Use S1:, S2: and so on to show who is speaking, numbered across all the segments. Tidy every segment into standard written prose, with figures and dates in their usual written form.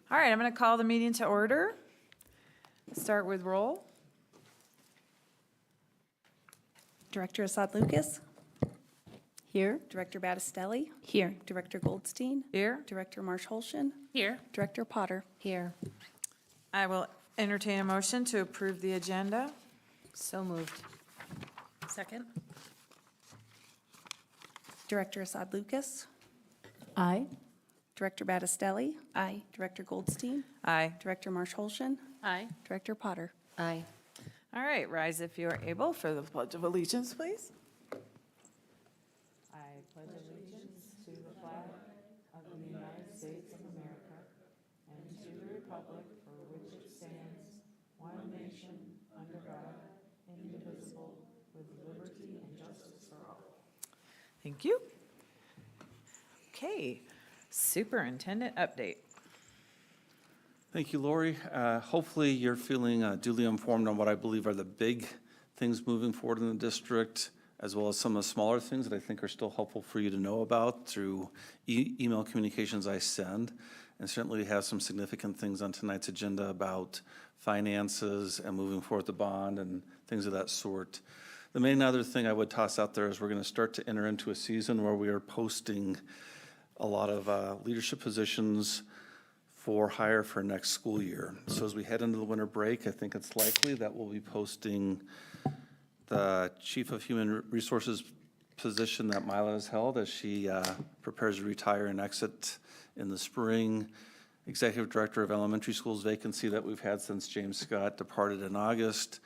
S1: All right, I'm going to call the meeting to order. Start with roll.
S2: Director Assad Lucas.
S3: Here.
S2: Director Battistelli.
S3: Here.
S2: Director Goldstein.
S1: Here.
S2: Director Marsh-Holshin.
S1: Here.
S2: Director Potter.
S3: Here.
S1: I will entertain a motion to approve the agenda.
S3: So moved.
S4: Second.
S2: Director Assad Lucas.
S3: Aye.
S2: Director Battistelli.
S3: Aye.
S2: Director Goldstein.
S1: Aye.
S2: Director Marsh-Holshin.
S4: Aye.
S2: Director Potter.
S3: Aye.
S1: All right, rise if you are able for the Pledge of Allegiance, please. I pledge allegiance to the flag of the United States of America and to the republic for which it stands, one nation, under God, indivisible, with liberty and justice for all. Thank you. Okay, superintendent update.
S5: Thank you, Lori. Hopefully, you're feeling duly informed on what I believe are the big things moving forward in the district, as well as some of the smaller things that I think are still helpful for you to know about through email communications I send. And certainly, we have some significant things on tonight's agenda about finances and moving forward the bond and things of that sort. The main other thing I would toss out there is we're going to start to enter into a season where we are posting a lot of leadership positions for hire for next school year. So as we head into the winter break, I think it's likely that we'll be posting the Chief of Human Resources position that Mila has held as she prepares to retire and exit in the spring. Executive Director of Elementary Schools vacancy that we've had since James Scott departed in August.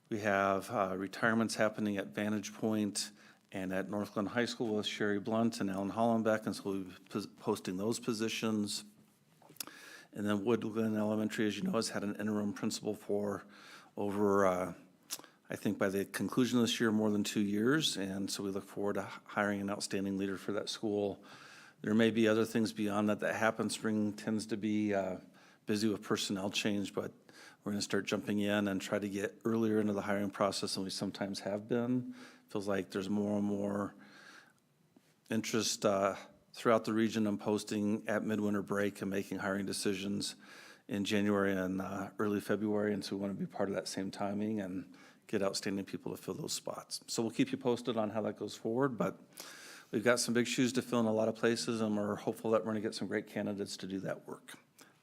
S5: We have retirements happening at Vantage Point and at Northglenn High School with Sherry Blunt and Alan Hollenbeck, and so we'll be posting those positions. And then Woodland Elementary, as you know, has had an interim principal for over, I think by the conclusion of this year, more than 2 years. And so we look forward to hiring an outstanding leader for that school. There may be other things beyond that that happen. Spring tends to be busy with personnel change, but we're going to start jumping in and try to get earlier into the hiring process than we sometimes have been. Feels like there's more and more interest throughout the region and posting at midwinter break and making hiring decisions in January and early February. And so we want to be part of that same timing and get outstanding people to fill those spots. So we'll keep you posted on how that goes forward, but we've got some big shoes to fill in a lot of places, and we're hopeful that we're going to get some great candidates to do that work.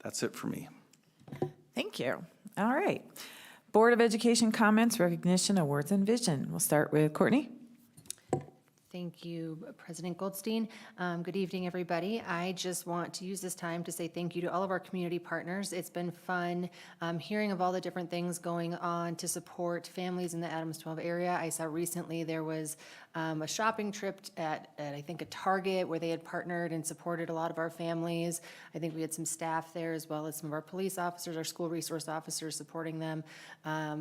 S5: That's it for me.
S1: Thank you. All right. Board of Education comments, recognition, awards, and vision. We'll start with Courtney.
S3: Thank you, President Goldstein. Good evening, everybody. I just want to use this time to say thank you to all of our community partners. It's been fun hearing of all the different things going on to support families in the Adams 12 area. I saw recently there was a shopping trip at I think a Target where they had partnered and supported a lot of our families. I think we had some staff there as well as some of our police officers, our school resource officers supporting them.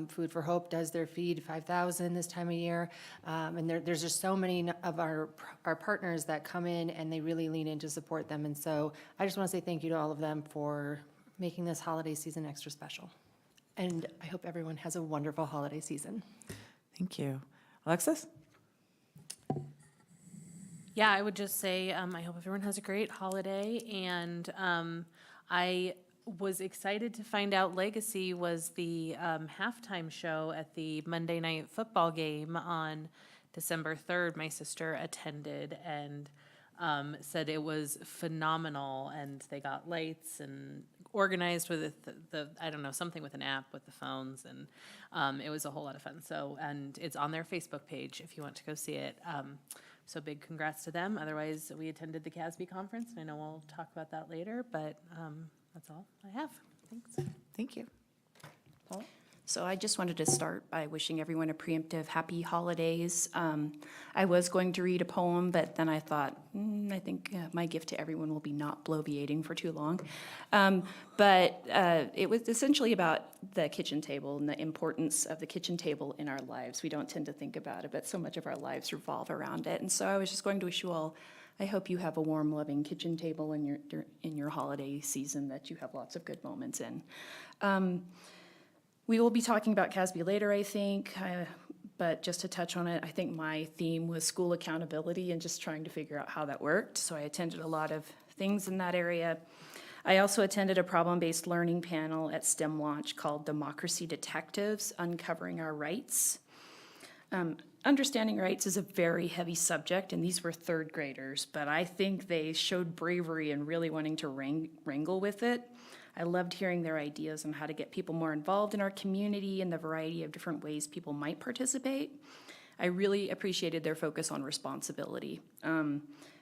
S3: Food for Hope does their feed 5,000 this time of year. And there's just so many of our partners that come in and they really lean in to support them. And so I just want to say thank you to all of them for making this holiday season extra special. And I hope everyone has a wonderful holiday season.
S1: Thank you. Alexis?
S4: Yeah, I would just say I hope everyone has a great holiday, and I was excited to find out Legacy was the halftime show at the Monday Night Football game on December 3rd. My sister attended and said it was phenomenal, and they got lights and organized with the I don't know, something with an app with the phones, and it was a whole lot of fun. So, and it's on their Facebook page if you want to go see it. So big congrats to them. Otherwise, we attended the CASB conference, and I know we'll talk about that later, but that's all I have. Thanks.
S1: Thank you. Paula?
S6: So I just wanted to start by wishing everyone a preemptive happy holidays. I was going to read a poem, but then I thought, I think my gift to everyone will be not bloviating for too long. But it was essentially about the kitchen table and the importance of the kitchen table in our lives. We don't tend to think about it, but so much of our lives revolve around it. And so I was just going to wish you all, I hope you have a warm, loving kitchen table in your holiday season that you have lots of good moments in. We will be talking about CASB later, I think, but just to touch on it, I think my theme was school accountability and just trying to figure out how that worked. So I attended a lot of things in that area. I also attended a problem-based learning panel at STEM Launch called Democracy Detectives, Uncovering Our Rights. Understanding rights is a very heavy subject, and these were third graders, but I think they showed bravery in really wanting to wrangle with it. I loved hearing their ideas on how to get people more involved in our community and the variety of different ways people might participate. I really appreciated their focus on responsibility,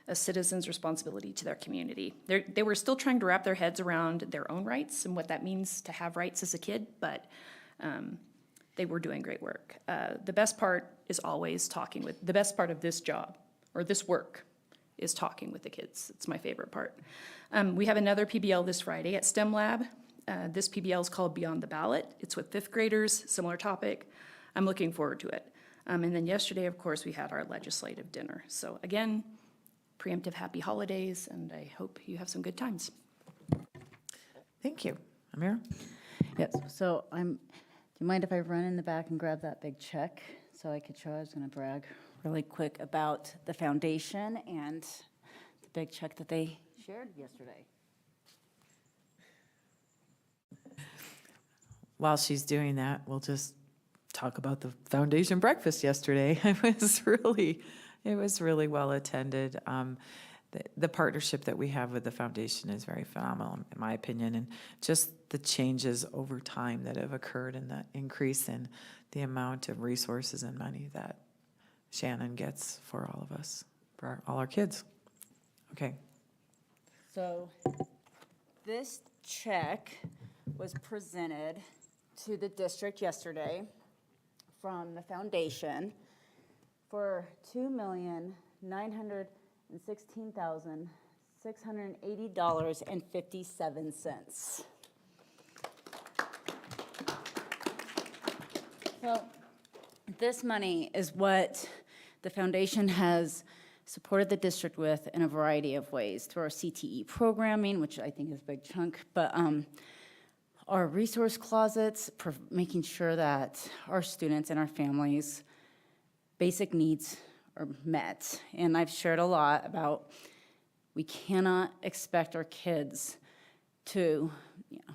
S6: a citizen's responsibility to their community. They were still trying to wrap their heads around their own rights and what that means to have rights as a kid, but they were doing great work. The best part is always the best part of this job, or this work, is talking with the kids. It's my favorite part. We have another PBL this Friday at STEM Lab. This PBL is called Beyond the Ballot. It's with fifth graders, similar topic. I'm looking forward to it. And then yesterday, of course, we had our legislative dinner. So again, preemptive happy holidays, and I hope you have some good times.
S1: Thank you. Amira?
S7: Yes, so do you mind if I run in the back and grab that big check so I could show? I was going to brag really quick about the foundation and the big check that they shared yesterday.
S1: While she's doing that, we'll just talk about the foundation breakfast yesterday. It was really well attended. The partnership that we have with the foundation is very phenomenal, in my opinion, and just the changes over time that have occurred and the increase in the amount of resources and money that Shannon gets for all of us, for all our kids. Okay.
S7: So this check was presented to the district yesterday from the foundation for $2,916,680.57. So this money is what the foundation has supported the district with in a variety of ways, through our CTE programming, which I think is a big chunk, but our resource closets, making sure that our students and our families' basic needs are met. And I've shared a lot about we cannot expect our kids to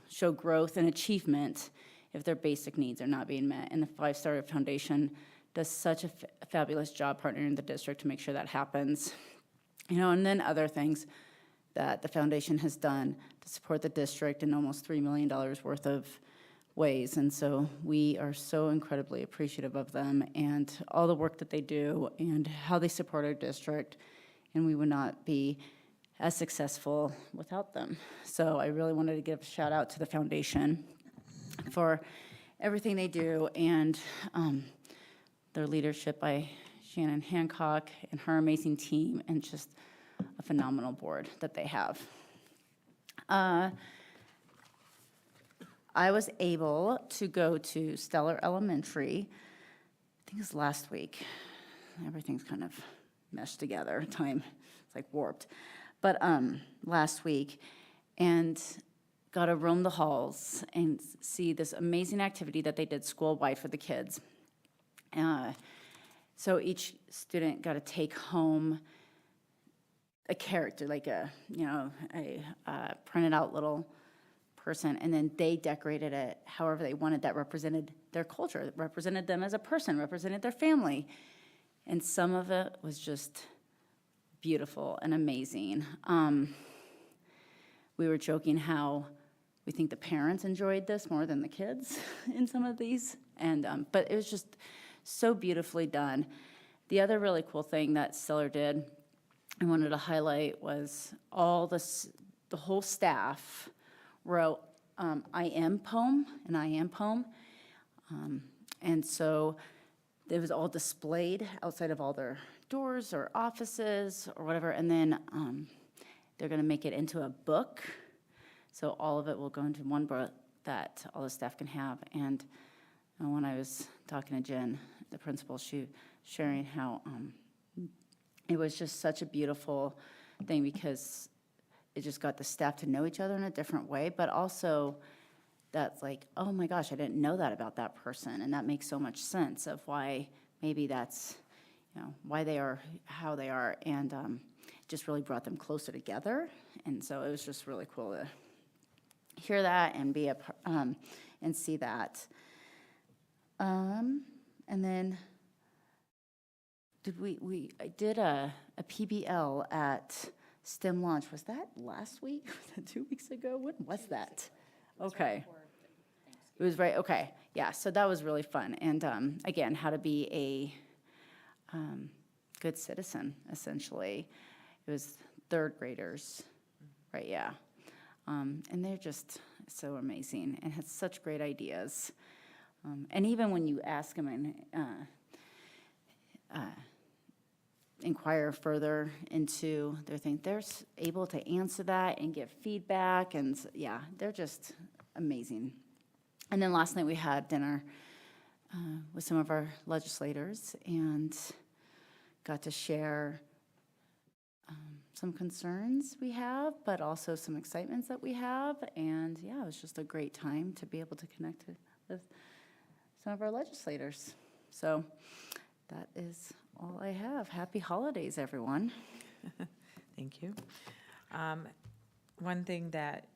S7: show growth and achievement if their basic needs are not being met. And the Five Star Foundation does such a fabulous job partnering the district to make sure that happens. And then other things that the foundation has done to support the district in almost $3 million worth of ways. And so we are so incredibly appreciative of them and all the work that they do and how they support our district. And we would not be as successful without them. So I really wanted to give a shout out to the foundation for everything they do and their leadership by Shannon Hancock and her amazing team, and just a phenomenal board that they have. I was able to go to Stellar Elementary, I think it was last week. Everything's kind of meshed together, time, it's like warped. But last week, and got to roam the halls and see this amazing activity that they did school-wide for the kids. So each student got to take home a character, like a printed out little person, and then they decorated it however they wanted that represented their culture, that represented them as a person, represented their family. And some of it was just beautiful and amazing. We were joking how we think the parents enjoyed this more than the kids in some of these, but it was just so beautifully done. The other really cool thing that Stellar did I wanted to highlight was the whole staff wrote I am poem, an I am poem. And so it was all displayed outside of all their doors or offices or whatever. And then they're going to make it into a book. So all of it will go into one book that all the staff can have. And when I was talking to Jen, the principal, she sharing how it was just such a beautiful thing because it just got the staff to know each other in a different way, but also that's like, oh my gosh, I didn't know that about that person. And that makes so much sense of why maybe that's, why they are how they are. And just really brought them closer together. And so it was just really cool to hear that and be and see that. And then I did a PBL at STEM Launch. Was that last week? Was that 2 weeks ago? When was that? Okay. It was right, okay. Yeah, so that was really fun. And again, how to be a good citizen, essentially. It was third graders, right, yeah. And they're just so amazing and had such great ideas. And even when you ask them and inquire further into their thing, they're able to answer that and give feedback, and yeah, they're just amazing. And then last night we had dinner with some of our legislators and got to share some concerns we have, but also some excitements that we have. And yeah, it was just a great time to be able to connect with some of our legislators. So that is all I have. Happy holidays, everyone.
S1: Thank you. One thing that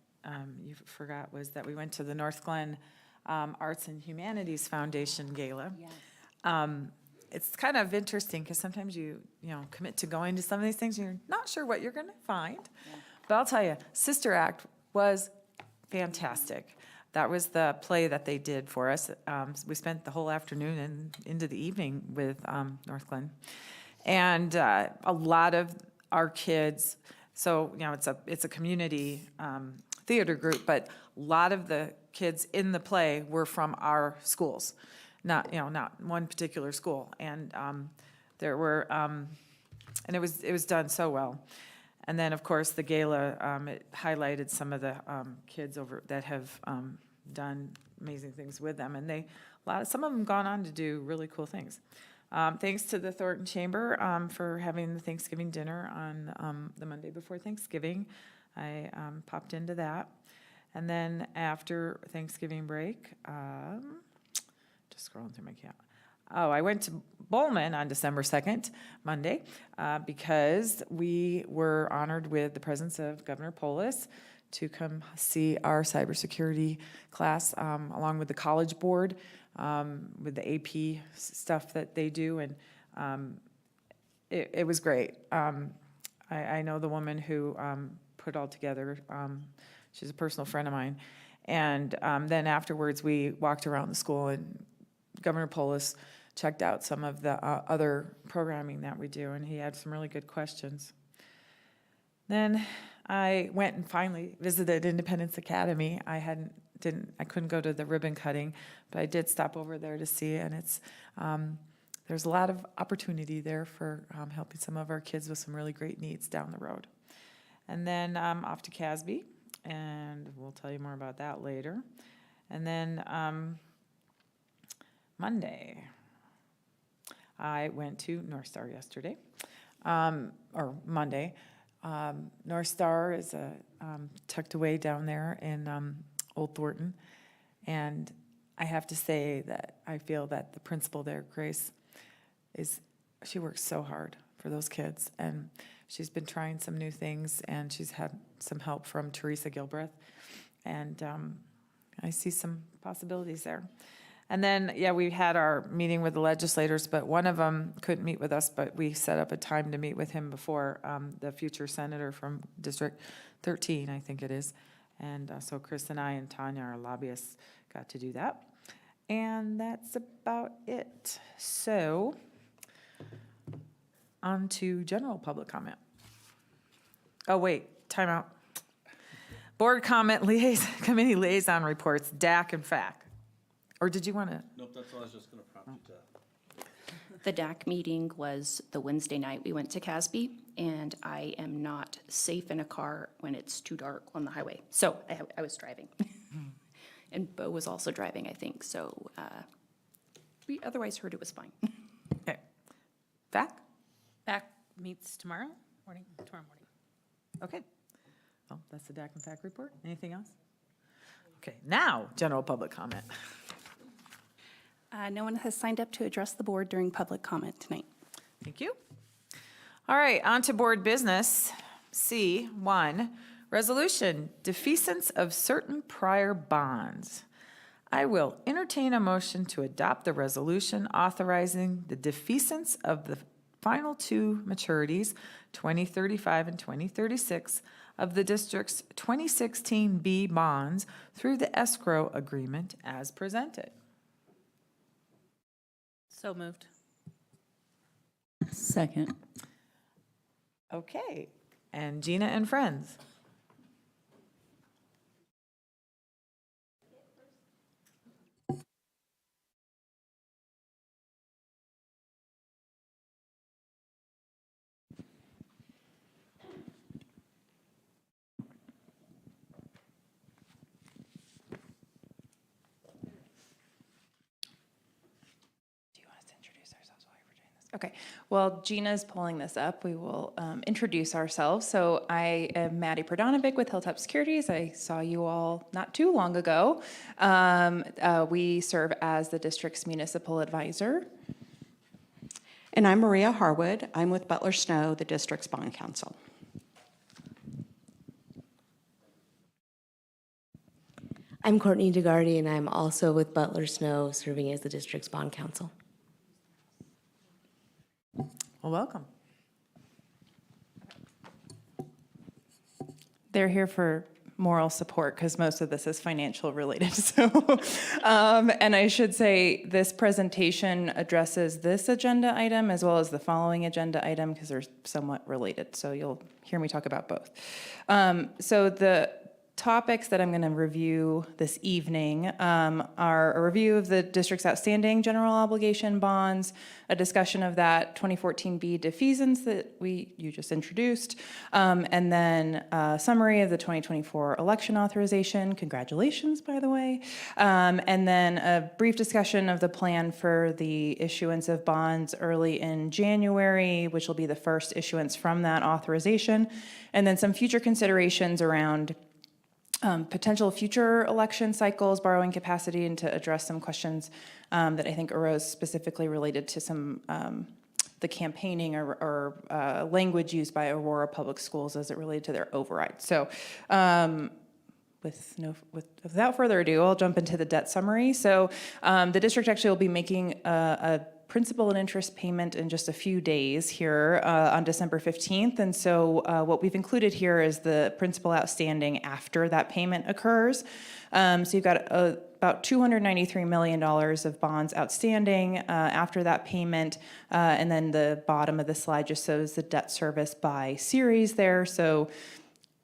S1: you forgot was that we went to the North Glen Arts and Humanities Foundation Gala. It's kind of interesting because sometimes you commit to going to some of these things and you're not sure what you're going to find. But I'll tell you, Sister Act was fantastic. That was the play that they did for us. We spent the whole afternoon and into the evening with North Glen. And a lot of our kids, so it's a community theater group, but a lot of the kids in the play were from our schools. Not one particular school, and there were, and it was done so well. And then, of course, the gala, it highlighted some of the kids that have done amazing things with them, and some of them gone on to do really cool things. Thanks to the Thornton Chamber for having the Thanksgiving dinner on the Monday before Thanksgiving. I popped into that, and then after Thanksgiving break. Just scrolling through my account. Oh, I went to Bowman on December 2nd, Monday, because we were honored with the presence of Governor Polis to come see our cybersecurity class, along with the College Board, with the AP stuff that they do, and it was great. I know the woman who put it all together. She's a personal friend of mine. And then afterwards, we walked around the school, and Governor Polis checked out some of the other programming that we do, and he had some really good questions. Then I went and finally visited Independence Academy. I couldn't go to the ribbon cutting, but I did stop over there to see, and it's there's a lot of opportunity there for helping some of our kids with some really great needs down the road. And then off to Casby, and we'll tell you more about that later. And then Monday, I went to North Star yesterday, or Monday. North Star is tucked away down there in Old Thornton, and I have to say that I feel that the principal there, Grace, she works so hard for those kids, and she's been trying some new things, and she's had some help from Teresa Gilbreth, and I see some possibilities there. And then, we had our meeting with the legislators, but one of them couldn't meet with us, but we set up a time to meet with him before the future senator from District 13, I think it is. And so Chris and I and Tanya, our lobbyists, got to do that. And that's about it. So, on to general public comment. Oh, wait, time out. Board comment committee liaison reports, DAC and FAC. Or did you want to?
S5: Nope, that's what I was just going to prompt you to.
S6: The DAC meeting was the Wednesday night we went to Casby, and I am not safe in a car when it's too dark on the highway. So I was driving. And Bo was also driving, I think. So we otherwise heard it was fine.
S1: Okay. FAC?
S4: Back meets tomorrow morning.
S1: Okay. Well, that's the DAC and FAC report. Anything else? Okay, now general public comment.
S2: No one has signed up to address the board during public comment tonight.
S1: Thank you. All right, on to board business. C1,
S8: Resolution, defeasance of certain prior bonds. I will entertain a motion to adopt the resolution authorizing the defeasance of the final two maturities, 2035 and 2036, of the district's 2016B bonds through the escrow agreement as presented.
S4: So moved.
S7: Second.
S8: Okay, and Gina and friends.
S9: Okay, well, Gina's pulling this up. We will introduce ourselves. So I am Maddie Pradanovic with Hilltop Securities. I saw you all not too long ago. We serve as the district's municipal advisor.
S10: And I'm Maria Harwood. I'm with Butler Snow, the district's bond counsel.
S11: I'm Courtney DeGardi, and I'm also with Butler Snow, serving as the district's bond counsel.
S8: Well, welcome.
S9: They're here for moral support because most of this is financial related. So, and I should say this presentation addresses this agenda item as well as the following agenda item because they're somewhat related. So you'll hear me talk about both. So the topics that I'm going to review this evening are a review of the district's outstanding general obligation bonds, a discussion of that 2014B defeasance that you just introduced, and then a summary of the 2024 election authorization. Congratulations, by the way. And then a brief discussion of the plan for the issuance of bonds early in January, which will be the first issuance from that authorization, and then some future considerations around potential future election cycles, borrowing capacity, and to address some questions that I think arose specifically related to some the campaigning or language used by Aurora Public Schools as it related to their override. So without further ado, I'll jump into the debt summary. So the district actually will be making a principal and interest payment in just a few days here on December 15th. And so what we've included here is the principal outstanding after that payment occurs. So you've got about $293 million of bonds outstanding after that payment. And then the bottom of the slide just shows the debt service by series there. So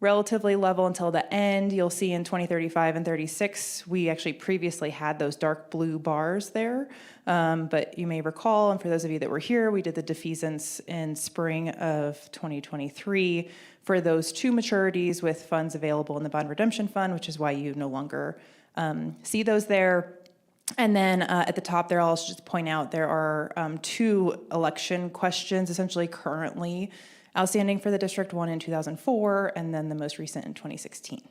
S9: relatively level until the end. You'll see in 2035 and 36, we actually previously had those dark blue bars there. But you may recall, and for those of you that were here, we did the defeasance in spring of 2023 for those two maturities with funds available in the bond redemption fund, which is why you no longer see those there. And then at the top there, I'll just point out there are two election questions essentially currently outstanding for the district, one in 2004, and then the most recent in 2016.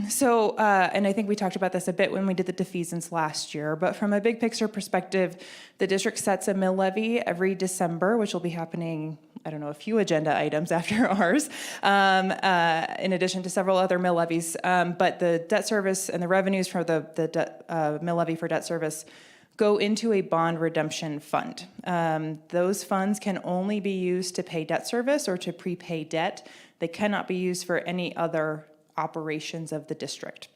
S9: So, and I think we talked about this a bit when we did the defeasance last year, but from a big picture perspective, the district sets a mill levy every December, which will be happening, I don't know, a few agenda items after ours, in addition to several other mill levies. But the debt service and the revenues for the mill levy for debt service go into a bond redemption fund. Those funds can only be used to pay debt service or to prepay debt. They cannot be used for any other operations of the district.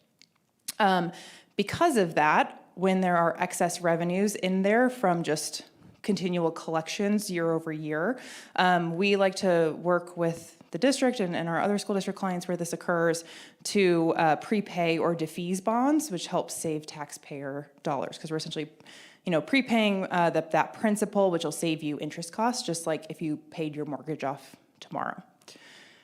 S9: Because of that, when there are excess revenues in there from just continual collections year over year, we like to work with the district and our other school district clients where this occurs to prepay or defease bonds, which helps save taxpayer dollars because we're essentially prepaying that principal, which will save you interest costs, just like if you paid your mortgage off tomorrow.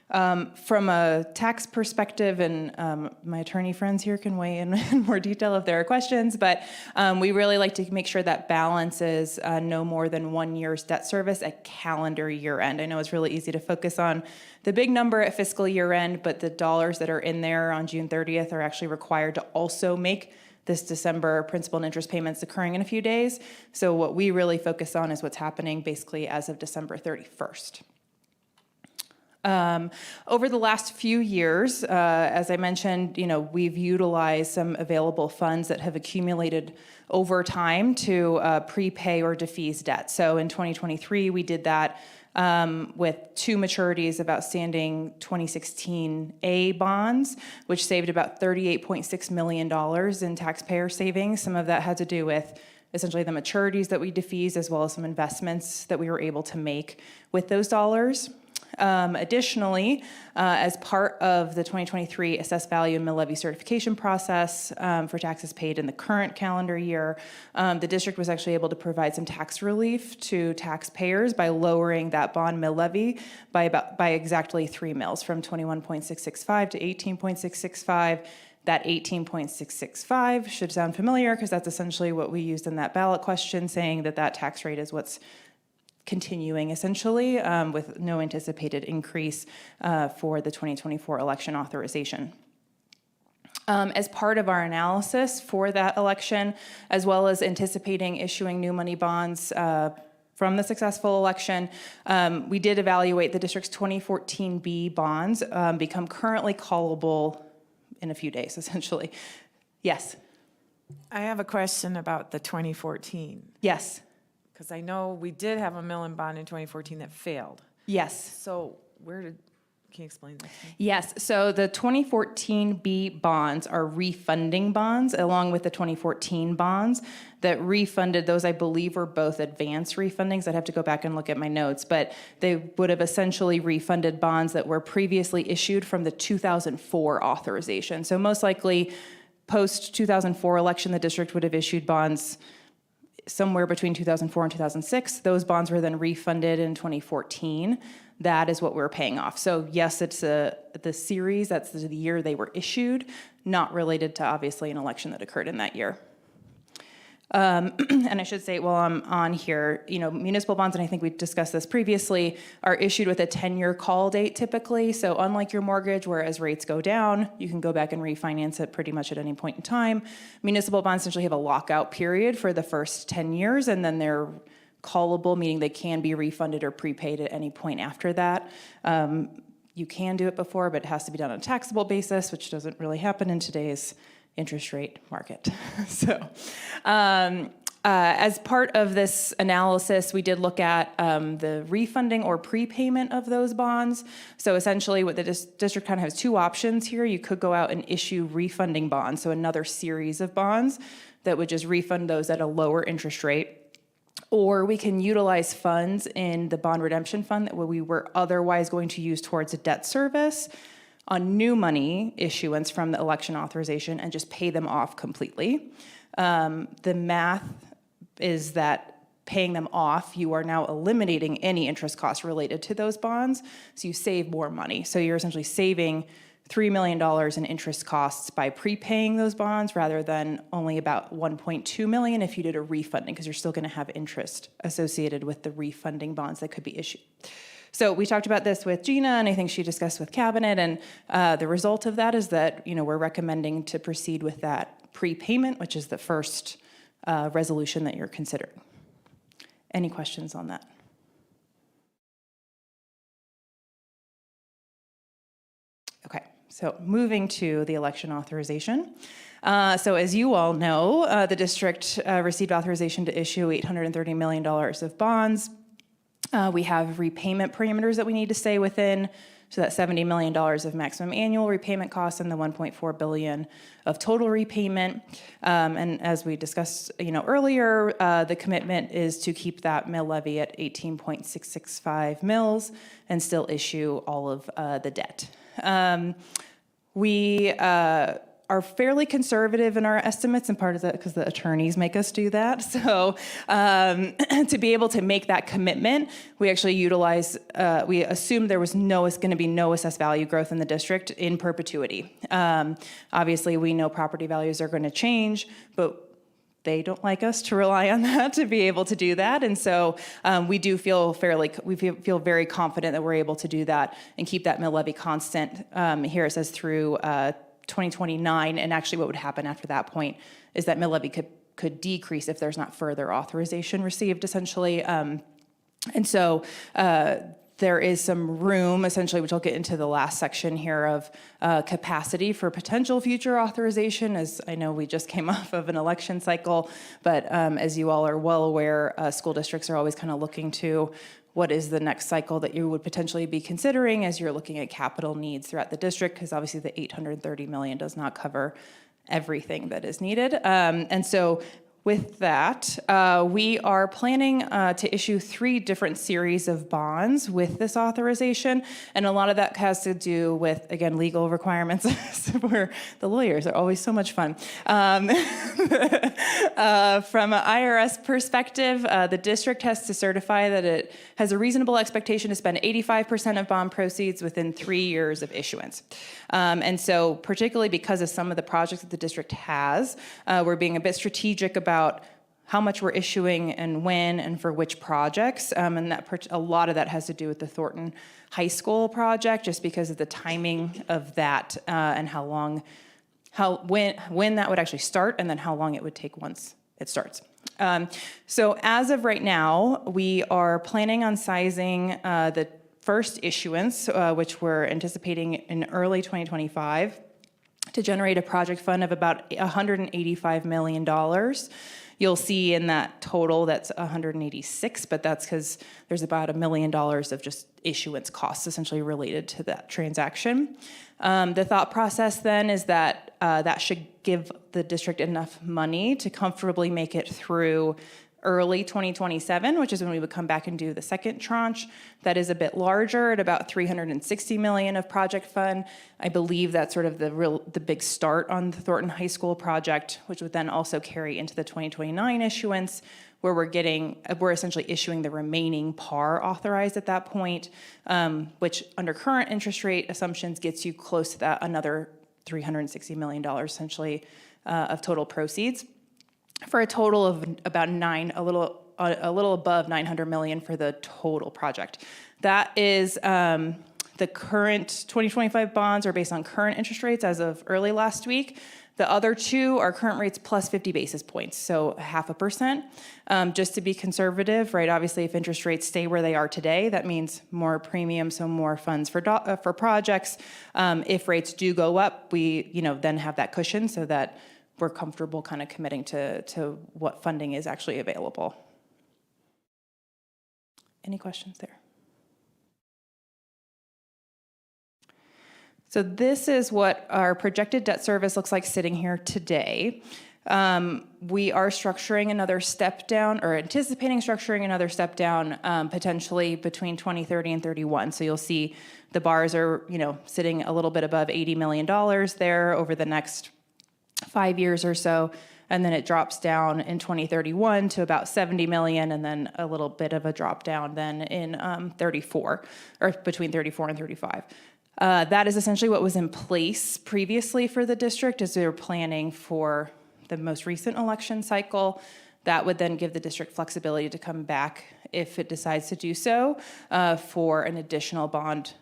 S9: From a tax perspective, and my attorney friends here can weigh in more detail if there are questions, but we really like to make sure that balance is no more than 1 year's debt service at calendar year end. I know it's really easy to focus on the big number at fiscal year end, but the dollars that are in there on June 30th are actually required to also make this December principal and interest payments occurring in a few days. So what we really focus on is what's happening basically as of December 31st. Over the last few years, as I mentioned, we've utilized some available funds that have accumulated over time to prepay or defease debt. So in 2023, we did that with 2 maturities of outstanding 2016A bonds, which saved about $38.6 million in taxpayer savings. Some of that had to do with essentially the maturities that we defeased, as well as some investments that we were able to make with those dollars. Additionally, as part of the 2023 assessed value and mill levy certification process for taxes paid in the current calendar year, the district was actually able to provide some tax relief to taxpayers by lowering that bond mill levy by exactly 3 mills, from 21.665 to 18.665. That 18.665 should sound familiar because that's essentially what we used in that ballot question, saying that that tax rate is what's continuing essentially with no anticipated increase for the 2024 election authorization. As part of our analysis for that election, as well as anticipating issuing new money bonds from the successful election, we did evaluate the district's 2014B bonds become currently callable in a few days, essentially. Yes.
S8: I have a question about the 2014.
S9: Yes.
S8: Because I know we did have a mill and bond in 2014 that failed.
S9: Yes.
S8: So can you explain that to me?
S9: Yes, so the 2014B bonds are refunding bonds along with the 2014 bonds that refunded. Those, I believe, were both advance refundings. I'd have to go back and look at my notes, but they would have essentially refunded bonds that were previously issued from the 2004 authorization. So most likely, post 2004 election, the district would have issued bonds somewhere between 2004 and 2006. Those bonds were then refunded in 2014. That is what we're paying off. So yes, it's the series, that's the year they were issued, not related to obviously an election that occurred in that year. And I should say, while I'm on here, municipal bonds, and I think we discussed this previously, are issued with a 10-year call date typically. So unlike your mortgage, where as rates go down, you can go back and refinance it pretty much at any point in time. Municipal bonds essentially have a lockout period for the first 10 years, and then they're callable, meaning they can be refunded or prepaid at any point after that. You can do it before, but it has to be done on a taxable basis, which doesn't really happen in today's interest rate market. So as part of this analysis, we did look at the refunding or prepayment of those bonds. So essentially what the district kind of has 2 options here. You could go out and issue refunding bonds, so another series of bonds that would just refund those at a lower interest rate. Or we can utilize funds in the bond redemption fund that we were otherwise going to use towards a debt service on new money issuance from the election authorization and just pay them off completely. The math is that paying them off, you are now eliminating any interest costs related to those bonds, so you save more money. So you're essentially saving $3 million in interest costs by prepaying those bonds rather than only about $1.2 million if you did a refunding, because you're still going to have interest associated with the refunding bonds that could be issued. So we talked about this with Gina, and I think she discussed with Cabinet, and the result of that is that we're recommending to proceed with that prepayment, which is the first resolution that you're considering. Any questions on that? Okay, so moving to the election authorization. So as you all know, the district received authorization to issue $830 million of bonds. We have repayment parameters that we need to stay within, so that $70 million of maximum annual repayment costs and the $1.4 billion of total repayment. And as we discussed, earlier, the commitment is to keep that mill levy at 18.665 mills and still issue all of the debt. We are fairly conservative in our estimates, and part of that because the attorneys make us do that. So to be able to make that commitment, we actually utilize, we assumed there was going to be no assessed value growth in the district in perpetuity. Obviously, we know property values are going to change, but they don't like us to rely on that to be able to do that. And so we do feel feel very confident that we're able to do that and keep that mill levy constant. Here it says through 2029, and actually what would happen after that point is that mill levy could decrease if there's not further authorization received, essentially. And so there is some room, essentially, which I'll get into the last section here, of capacity for potential future authorization, as I know we just came off of an election cycle, but as you all are well aware, school districts are always kind of looking to what is the next cycle that you would potentially be considering as you're looking at capital needs throughout the district, because obviously the $830 million does not cover everything that is needed. And so with that, we are planning to issue 3 different series of bonds with this authorization, and a lot of that has to do with, again, legal requirements, where the lawyers are always so much fun. From an IRS perspective, the district has to certify that it has a reasonable expectation to spend 85% of bond proceeds within 3 years of issuance. And so particularly because of some of the projects that the district has, we're being a bit strategic about how much we're issuing and when and for which projects. And that a lot of that has to do with the Thornton High School project, just because of the timing of that and when that would actually start, and then how long it would take once it starts. So as of right now, we are planning on sizing the first issuance, which we're anticipating in early 2025, to generate a project fund of about $185 million. You'll see in that total that's 186, but that's because there's about $1 million of just issuance costs essentially related to that transaction. The thought process then is that that should give the district enough money to comfortably make it through early 2027, which is when we would come back and do the second tranche. That is a bit larger at about $360 million of project fund. I believe that's sort of the big start on the Thornton High School project, which would then also carry into the 2029 issuance, where we're essentially issuing the remaining par authorized at that point, which under current interest rate assumptions gets you close to that another $360 million essentially of total proceeds, for a total of about a little above $900 million for the total project. That is the current 2025 bonds are based on current interest rates as of early last week. The other 2 are current rates plus 50 basis points, so 0.5%. Just to be conservative, right? Obviously, if interest rates stay where they are today, that means more premium, so more funds for projects. If rates do go up, we then have that cushion so that we're comfortable kind of committing to what funding is actually available. Any questions there? So this is what our projected debt service looks like sitting here today. We are structuring another step down, or anticipating structuring another step down, potentially between 2030 and 31. So you'll see the bars are, sitting a little bit above $80 million there over the next 5 years or so, and then it drops down in 2031 to about 70 million, and then a little bit of a drop down then in 34, or between 34 and 35. That is essentially what was in place previously for the district as we were planning for the most recent election cycle. That would then give the district flexibility to come back if it decides to do so for an additional bond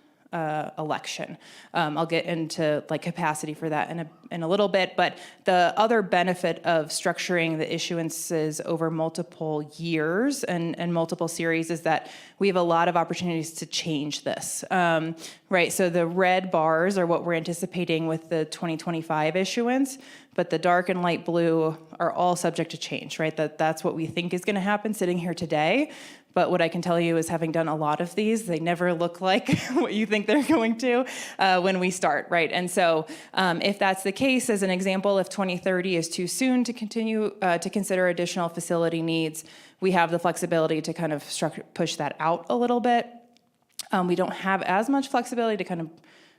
S9: election. I'll get into capacity for that in a little bit, but the other benefit of structuring the issuances over multiple years and multiple series is that we have a lot of opportunities to change this, right? So the red bars are what we're anticipating with the 2025 issuance, but the dark and light blue are all subject to change, right? That's what we think is going to happen sitting here today. But what I can tell you is, having done a lot of these, they never look like what you think they're going to when we start, right? And so if that's the case, as an example, if 2030 is too soon to continue to consider additional facility needs, we have the flexibility to kind of push that out a little bit. We don't have as much flexibility to kind of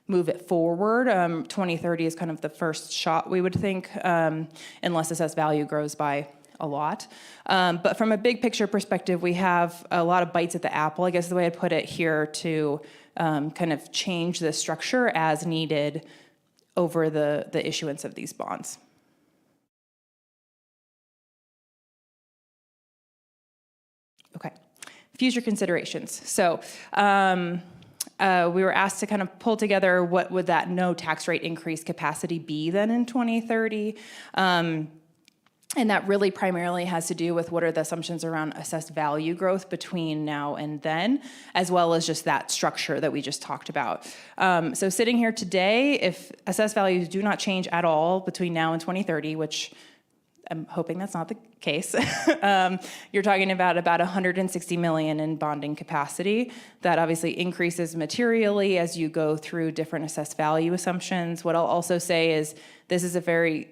S9: move it forward. 2030 is kind of the first shot, we would think, unless assessed value grows by a lot. But from a big picture perspective, we have a lot of bites at the apple, I guess is the way I'd put it here, to kind of change the structure as needed over the issuance of these bonds. Okay, future considerations. So we were asked to kind of pull together what would that no tax rate increase capacity be then in 2030. And that really primarily has to do with what are the assumptions around assessed value growth between now and then, as well as just that structure that we just talked about. So sitting here today, if assessed values do not change at all between now and 2030, which I'm hoping that's not the case, you're talking about 160 million in bonding capacity. That obviously increases materially as you go through different assessed value assumptions. What I'll also say is this is a fairly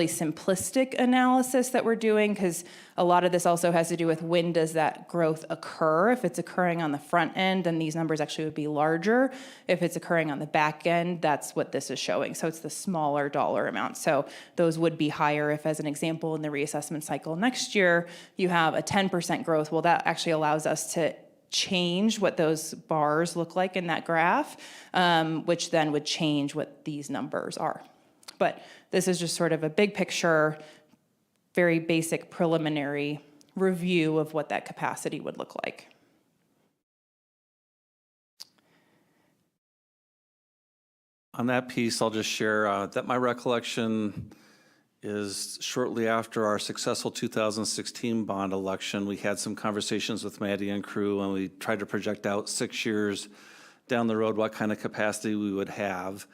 S9: simplistic analysis that we're doing, because a lot of this also has to do with when does that growth occur. If it's occurring on the front end, then these numbers actually would be larger. If it's occurring on the back end, that's what this is showing. So it's the smaller dollar amount. So those would be higher if, as an example, in the reassessment cycle next year, you have a 10% growth. Well, that actually allows us to change what those bars look like in that graph, which then would change what these numbers are. But this is just sort of a big picture, very basic preliminary review of what that capacity would look like.
S5: On that piece, I'll just share that my recollection is shortly after our successful 2016 bond election, we had some conversations with Maddie and crew, and we tried to project out 6 years down the road what kind of capacity we would have.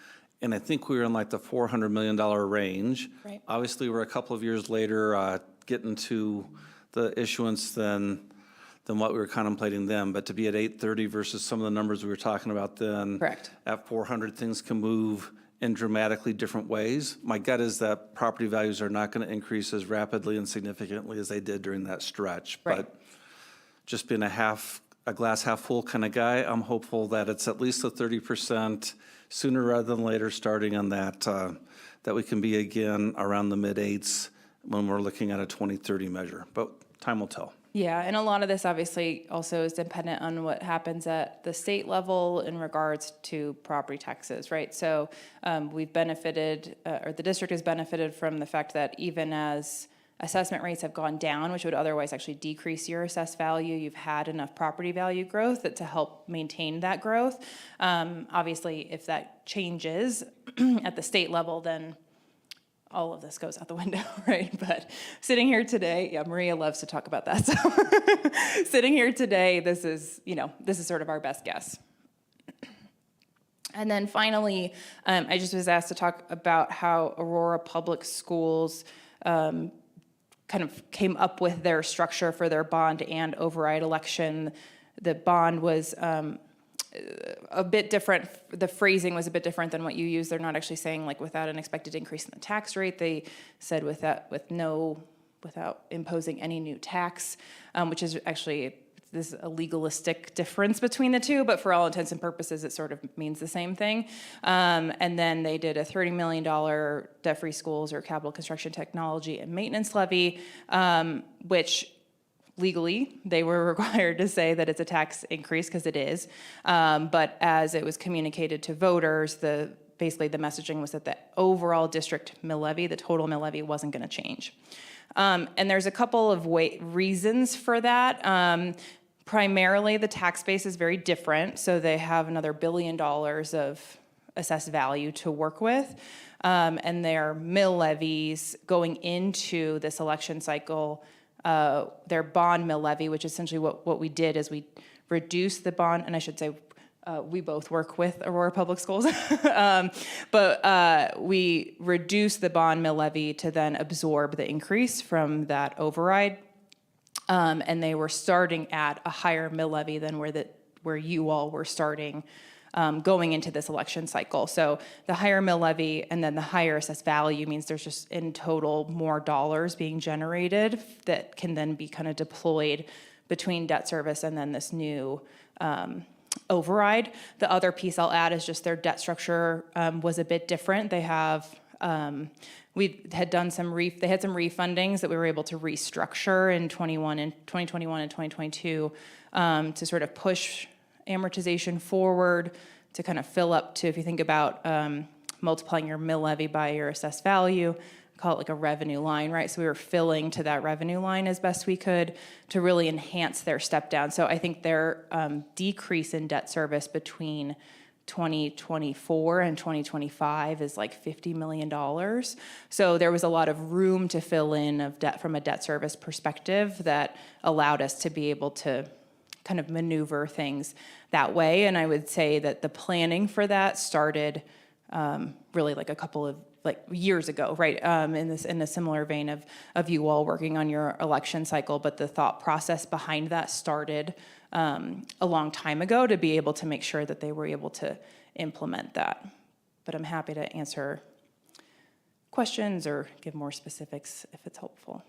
S5: And I think we were in like the $400 million range.
S9: Right.
S5: Obviously, we're a couple of years later getting to the issuance than what we were contemplating then. But to be at 830 versus some of the numbers we were talking about then.
S9: Correct.
S5: At 400, things can move in dramatically different ways. My gut is that property values are not going to increase as rapidly and significantly as they did during that stretch.
S9: Right.
S5: But just being a glass half full kind of guy, I'm hopeful that it's at least a 30% sooner rather than later starting on that, that we can be again around the mid-eights when we're looking at a 2030 measure. But time will tell.
S9: Yeah, and a lot of this obviously also is dependent on what happens at the state level in regards to property taxes, right? So we've benefited, or the district has benefited from the fact that even as assessment rates have gone down, which would otherwise actually decrease your assessed value, you've had enough property value growth to help maintain that growth. Obviously, if that changes at the state level, then all of this goes out the window, right? But sitting here today, yeah, Maria loves to talk about that. So sitting here today, this is sort of our best guess. And then finally, I just was asked to talk about how Aurora Public Schools kind of came up with their structure for their bond and override election. The bond was a bit different. The phrasing was a bit different than what you use. They're not actually saying like without an expected increase in the tax rate. They said without imposing any new tax, which is actually this is a legalistic difference between the two, but for all intents and purposes, it sort of means the same thing. And then they did a $30 million debt-free schools or capital construction technology and maintenance levy, which legally they were required to say that it's a tax increase because it is. But as it was communicated to voters, basically the messaging was that the overall district mill levy, the total mill levy, wasn't going to change. And there's a couple of reasons for that. Primarily, the tax base is very different, so they have another $1 billion of assessed value to work with. And their mill levies going into this election cycle, their bond mill levy, which essentially what we did is we reduced the bond, and I should say we both work with Aurora Public Schools, but we reduced the bond mill levy to then absorb the increase from that override. And they were starting at a higher mill levy than where you all were starting going into this election cycle. So the higher mill levy and then the higher assessed value means there's just in total more dollars being generated that can then be kind of deployed between debt service and then this new override. The other piece I'll add is just their debt structure was a bit different. They have we had done they had some refundings that we were able to restructure in 2021 and 2022 to sort of push amortization forward to kind of fill up to, if you think about multiplying your mill levy by your assessed value, call it like a revenue line, right? So we were filling to that revenue line as best we could to really enhance their step down. So I think their decrease in debt service between 2024 and 2025 is like $50 million. So there was a lot of room to fill in of debt from a debt service perspective that allowed us to be able to kind of maneuver things that way. And I would say that the planning for that started really like a couple of years ago, right? In a similar vein of you all working on your election cycle, but the thought process behind that started a long time ago to be able to make sure that they were able to implement that. But I'm happy to answer questions or give more specifics if it's helpful.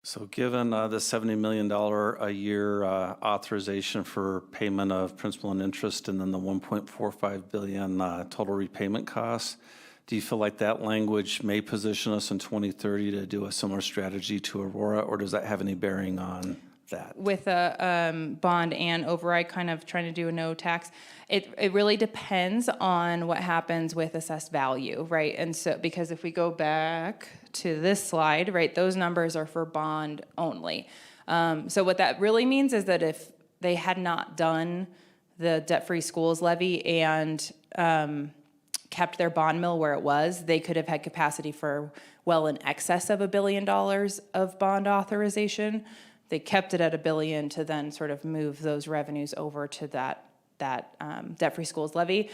S5: So given the $70 million a year authorization for payment of principal and interest, and then the $1.45 billion total repayment costs, do you feel like that language may position us in 2030 to do a similar strategy to Aurora, or does that have any bearing on that?
S9: With a bond and override, kind of trying to do a no tax, it really depends on what happens with assessed value, right? And so, because if we go back to this slide, right, those numbers are for bond only. So what that really means is that if they had not done the debt-free schools levy and kept their bond mill where it was, they could have had capacity for well in excess of $1 billion of bond authorization. They kept it at $1 billion to then sort of move those revenues over to that debt-free schools levy.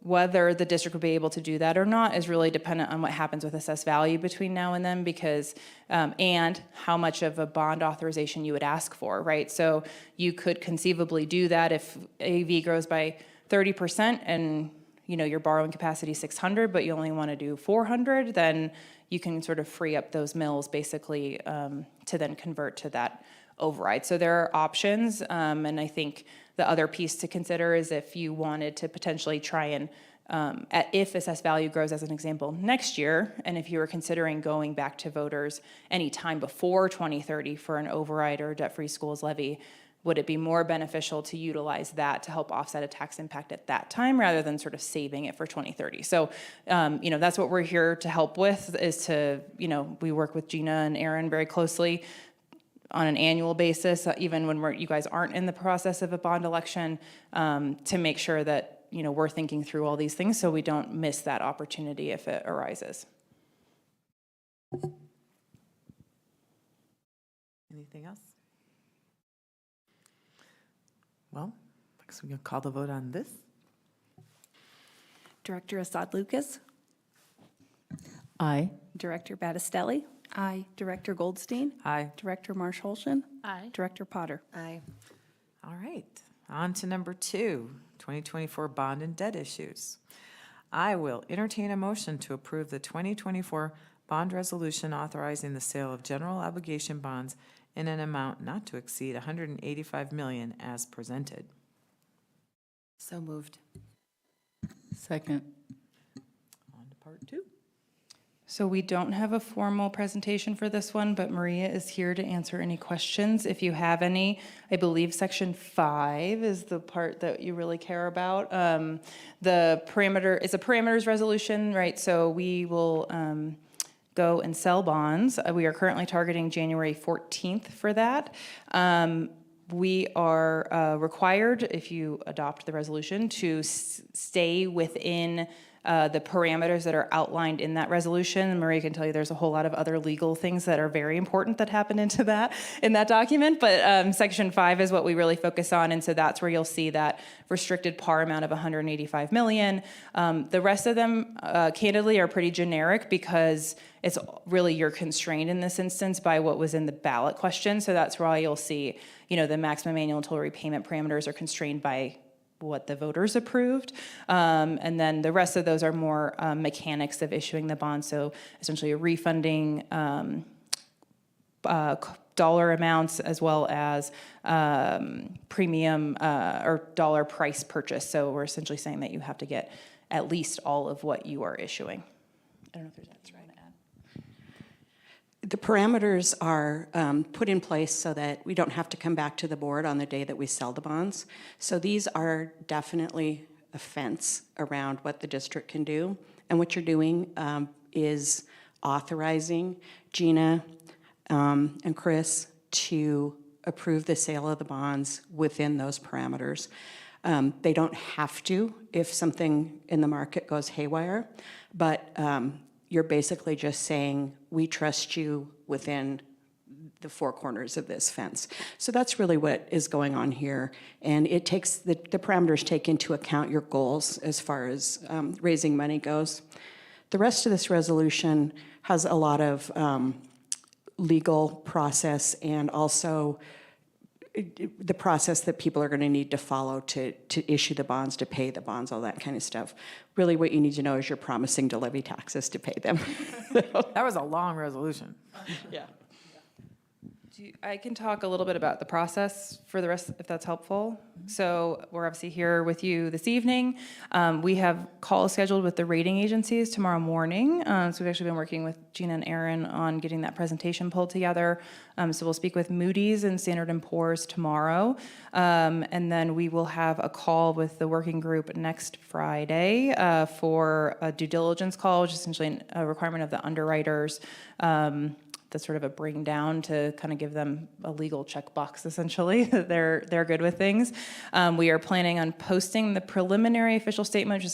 S9: Whether the district will be able to do that or not is really dependent on what happens with assessed value between now and then, because and how much of a bond authorization you would ask for, right? So you could conceivably do that if AV grows by 30% and your borrowing capacity is 600, but you only want to do 400, then you can sort of free up those mills basically to then convert to that override. So there are options, and I think the other piece to consider is if you wanted to potentially try and, if assessed value grows as an example next year, and if you were considering going back to voters any time before 2030 for an override or debt-free schools levy, would it be more beneficial to utilize that to help offset a tax impact at that time rather than sort of saving it for 2030? So, that's what we're here to help with, is to, we work with Gina and Aaron very closely on an annual basis, even when you guys aren't in the process of a bond election, to make sure that, we're thinking through all these things so we don't miss that opportunity if it arises.
S8: Anything else? Well, I guess we can call the vote on this.
S2: Director Assad Lucas,
S7: Aye.
S2: Director Battistelli,
S6: Aye.
S2: Director Goldstein,
S8: Aye.
S2: Director Marsh-Holshen,
S4: Aye.
S2: Director Potter.
S3: Aye.
S8: All right, on to number 2, 2024 bond and debt issues. I will entertain a motion to approve the 2024 bond resolution authorizing the sale of general obligation bonds in an amount not to exceed $185 million as presented.
S3: So moved.
S7: Second.
S8: On to part 2.
S9: So we don't have a formal presentation for this one, but Maria is here to answer any questions if you have any. I believe section 5 is the part that you really care about. The parameter is a parameters resolution, right? So we will go and sell bonds. We are currently targeting January 14th for that. We are required, if you adopt the resolution, to stay within the parameters that are outlined in that resolution. And Maria can tell you there's a whole lot of other legal things that are very important that happen in that document, but section 5 is what we really focus on, and so that's where you'll see that restricted par amount of $185 million. The rest of them, candidly, are pretty generic because it's really you're constrained in this instance by what was in the ballot question, so that's why you'll see, the maximum annual total repayment parameters are constrained by what the voters approved. And then the rest of those are more mechanics of issuing the bond. So essentially refunding dollar amounts as well as premium or dollar price purchase. So we're essentially saying that you have to get at least all of what you are issuing. I don't know if there's anything you want to add.
S10: The parameters are put in place so that we don't have to come back to the board on the day that we sell the bonds. So these are definitely a fence around what the district can do. And what you're doing is authorizing Gina and Chris to approve the sale of the bonds within those parameters. They don't have to if something in the market goes haywire, but you're basically just saying, we trust you within the four corners of this fence. So that's really what is going on here. And it takes, the parameters take into account your goals as far as raising money goes. The rest of this resolution has a lot of legal process and also the process that people are going to need to follow to issue the bonds, to pay the bonds, all that kind of stuff. Really what you need to know is you're promising to levy taxes to pay them.
S8: That was a long resolution.
S10: Yeah.
S9: I can talk a little bit about the process for the rest, if that's helpful. So we're obviously here with you this evening. We have calls scheduled with the rating agencies tomorrow morning. So we've actually been working with Gina and Aaron on getting that presentation pulled together. So we'll speak with Moody's and Standard & Poor's tomorrow. And then we will have a call with the working group next Friday for a due diligence call, which is essentially a requirement of the underwriters. That's sort of a bring down to kind of give them a legal checkbox, essentially, that they're good with things. We are planning on posting the preliminary official statement,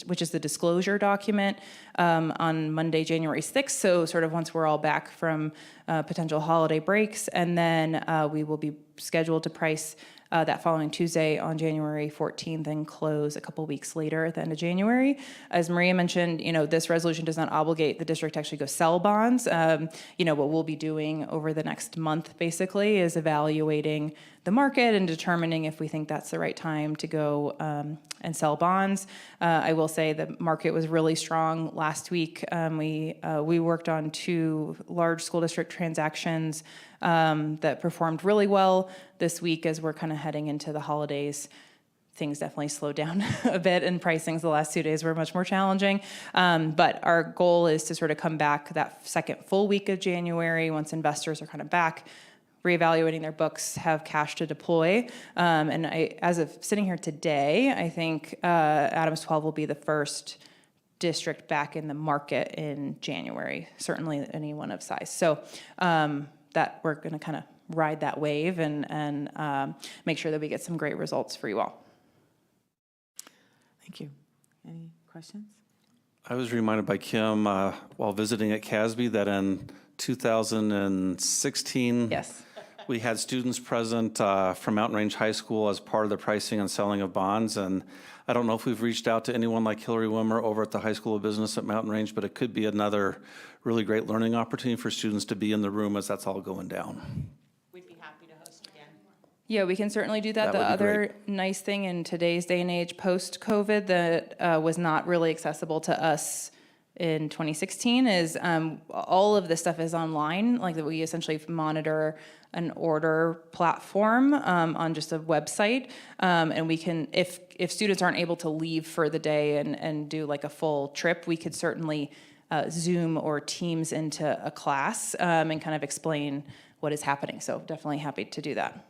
S9: which is the disclosure document, on Monday, January 6th. So sort of once we're all back from potential holiday breaks, and then we will be scheduled to price that following Tuesday on January 14th and close a couple weeks later at the end of January. As Maria mentioned, this resolution does not obligate the district to actually go sell bonds. What we'll be doing over the next month basically is evaluating the market and determining if we think that's the right time to go and sell bonds. I will say the market was really strong last week. We worked on 2 large school district transactions that performed really well this week. As we're kind of heading into the holidays, things definitely slowed down a bit, and pricings the last 2 days were much more challenging. But our goal is to sort of come back that second full week of January once investors are kind of back, reevaluating their books, have cash to deploy. And as of sitting here today, I think Adams 12 will be the first district back in the market in January, certainly anyone of size. So that we're going to kind of ride that wave and make sure that we get some great results for you all.
S8: Thank you. Any questions?
S5: I was reminded by Kim while visiting at CASB that in 2016,
S9: Yes.
S5: we had students present from Mountain Range High School as part of the pricing and selling of bonds. And I don't know if we've reached out to anyone like Hillary Wimmer over at the High School of Business at Mountain Range, but it could be another really great learning opportunity for students to be in the room as that's all going down.
S10: We'd be happy to host again.
S9: Yeah, we can certainly do that.
S5: That
S9: The
S5: would be
S9: other nice thing in today's day and age, post-COVID, that was not really accessible to us in 2016 is all of this stuff is online, like that we essentially monitor an order platform on just a website. And we can, if students aren't able to leave for the day and do like a full trip, we could certainly Zoom or Teams into a class and kind of explain what is happening. So definitely happy to do that.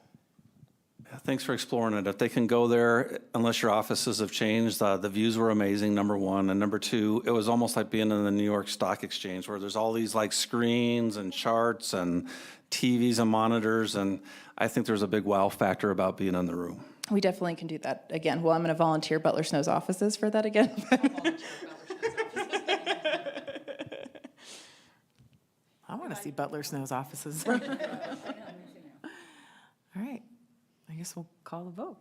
S5: Yeah, thanks for exploring it. If they can go there, unless your offices have changed, the views were amazing, number one. And number two, it was almost like being in the New York Stock Exchange where there's all these like screens and charts and TVs and monitors. And I think there's a big wow factor about being in the room.
S9: We definitely can do that again. Well, I'm going to volunteer Butler Snow's offices for that again.
S8: I want to see Butler Snow's offices. All right. I guess we'll call the vote.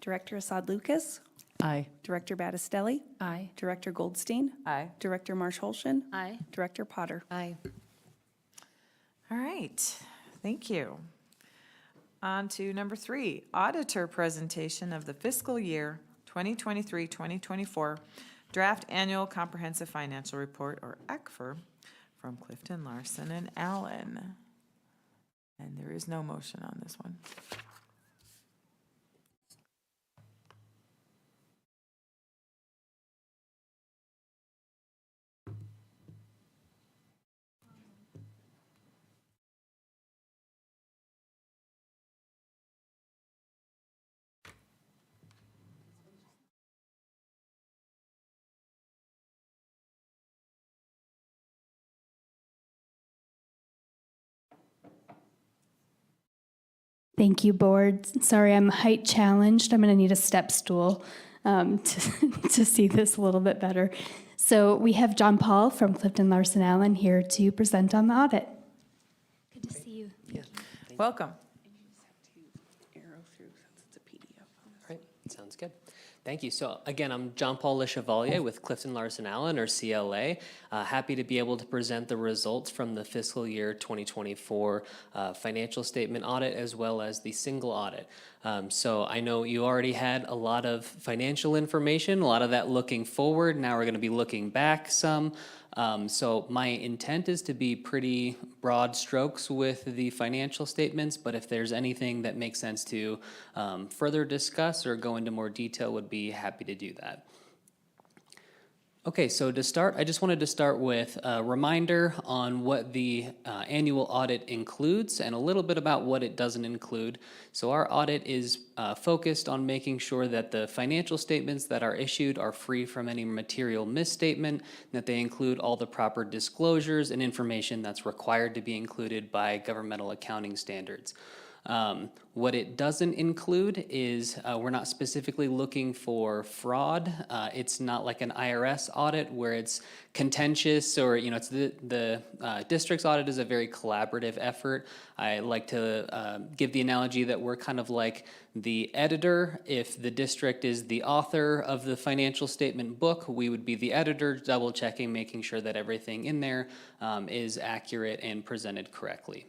S2: Director Assad Lucas,
S8: Aye.
S2: Director Battistelli,
S6: Aye.
S2: Director Goldstein,
S8: Aye.
S2: Director Marsh-Holshin,
S4: Aye.
S2: Director Potter.
S3: Aye.
S8: All right. Thank you. On to number 3, auditor presentation of the fiscal year 2023-2024 draft annual comprehensive financial report, or ECFR, from Clifton, Larson, and Allen. And there is no motion on this one.
S12: Thank you, board. Sorry, I'm height challenged. I'm going to need a step stool to, to see this a little bit better. So we have John Paul from Clifton Larson Allen here to present on the audit. Good to see you.
S8: Welcome.
S13: All right, sounds good. Thank you. So again, I'm John Paul LeChevalier with Clifton Larson Allen, or CLA. Happy to be able to present the results from the fiscal year 2024 financial statement audit, as well as the single audit. So I know you already had a lot of financial information, a lot of that looking forward. Now we're going to be looking back some. So my intent is to be pretty broad strokes with the financial statements, but if there's anything that makes sense to further discuss or go into more detail, would be happy to do that. Okay, so to start, I just wanted to start with a reminder on what the annual audit includes and a little bit about what it doesn't include. So our audit is focused on making sure that the financial statements that are issued are free from any material misstatement, that they include all the proper disclosures and information that's required to be included by governmental accounting standards. What it doesn't include is we're not specifically looking for fraud. It's not like an IRS audit where it's contentious, or it's the district's audit is a very collaborative effort. I like to give the analogy that we're kind of like the editor. If the district is the author of the financial statement book, we would be the editor, double checking, making sure that everything in there is accurate and presented correctly.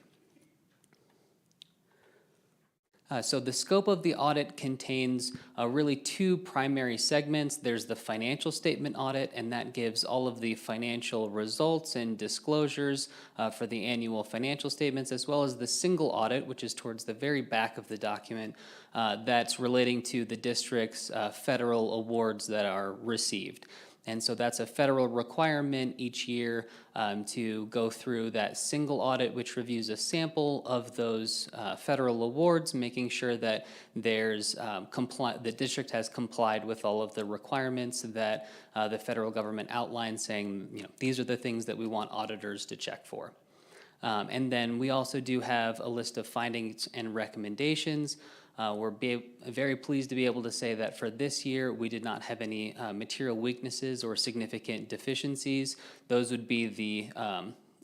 S13: So the scope of the audit contains really two primary segments. There's the financial statement audit, and that gives all of the financial results and disclosures for the annual financial statements, as well as the single audit, which is towards the very back of the document, that's relating to the district's federal awards that are received. And so that's a federal requirement each year to go through that single audit, which reviews a sample of those federal awards, making sure that there's the district has complied with all of the requirements that the federal government outlines, saying, these are the things that we want auditors to check for. And then we also do have a list of findings and recommendations. We're very pleased to be able to say that for this year, we did not have any material weaknesses or significant deficiencies. Those would be the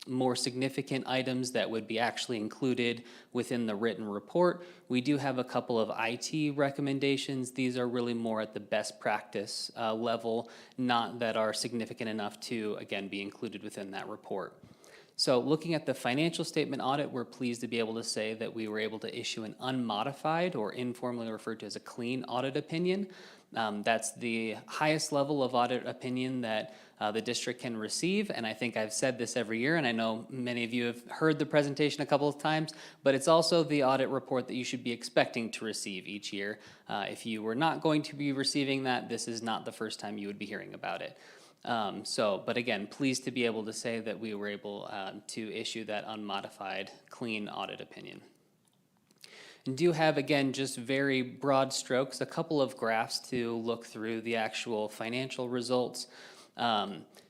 S13: more significant items that would be actually included within the written report. We do have a couple of IT recommendations. These are really more at the best practice level, not that are significant enough to, again, be included within that report. So looking at the financial statement audit, we're pleased to be able to say that we were able to issue an unmodified, or informally referred to as a clean audit opinion. That's the highest level of audit opinion that the district can receive, and I think I've said this every year, and I know many of you have heard the presentation a couple of times, but it's also the audit report that you should be expecting to receive each year. If you were not going to be receiving that, this is not the first time you would be hearing about it. But again, pleased to be able to say that we were able to issue that unmodified, clean audit opinion. And do have, again, just very broad strokes, a couple of graphs to look through the actual financial results.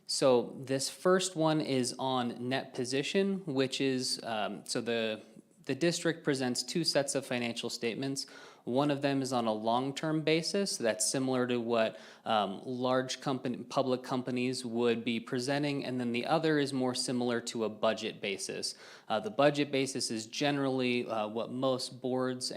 S13: So this first one is on net position, which is, so the district presents two sets of financial statements. One of them is on a long-term basis. That's similar to what large public companies would be presenting, and then the other is more similar to a budget basis. The budget basis is generally what most boards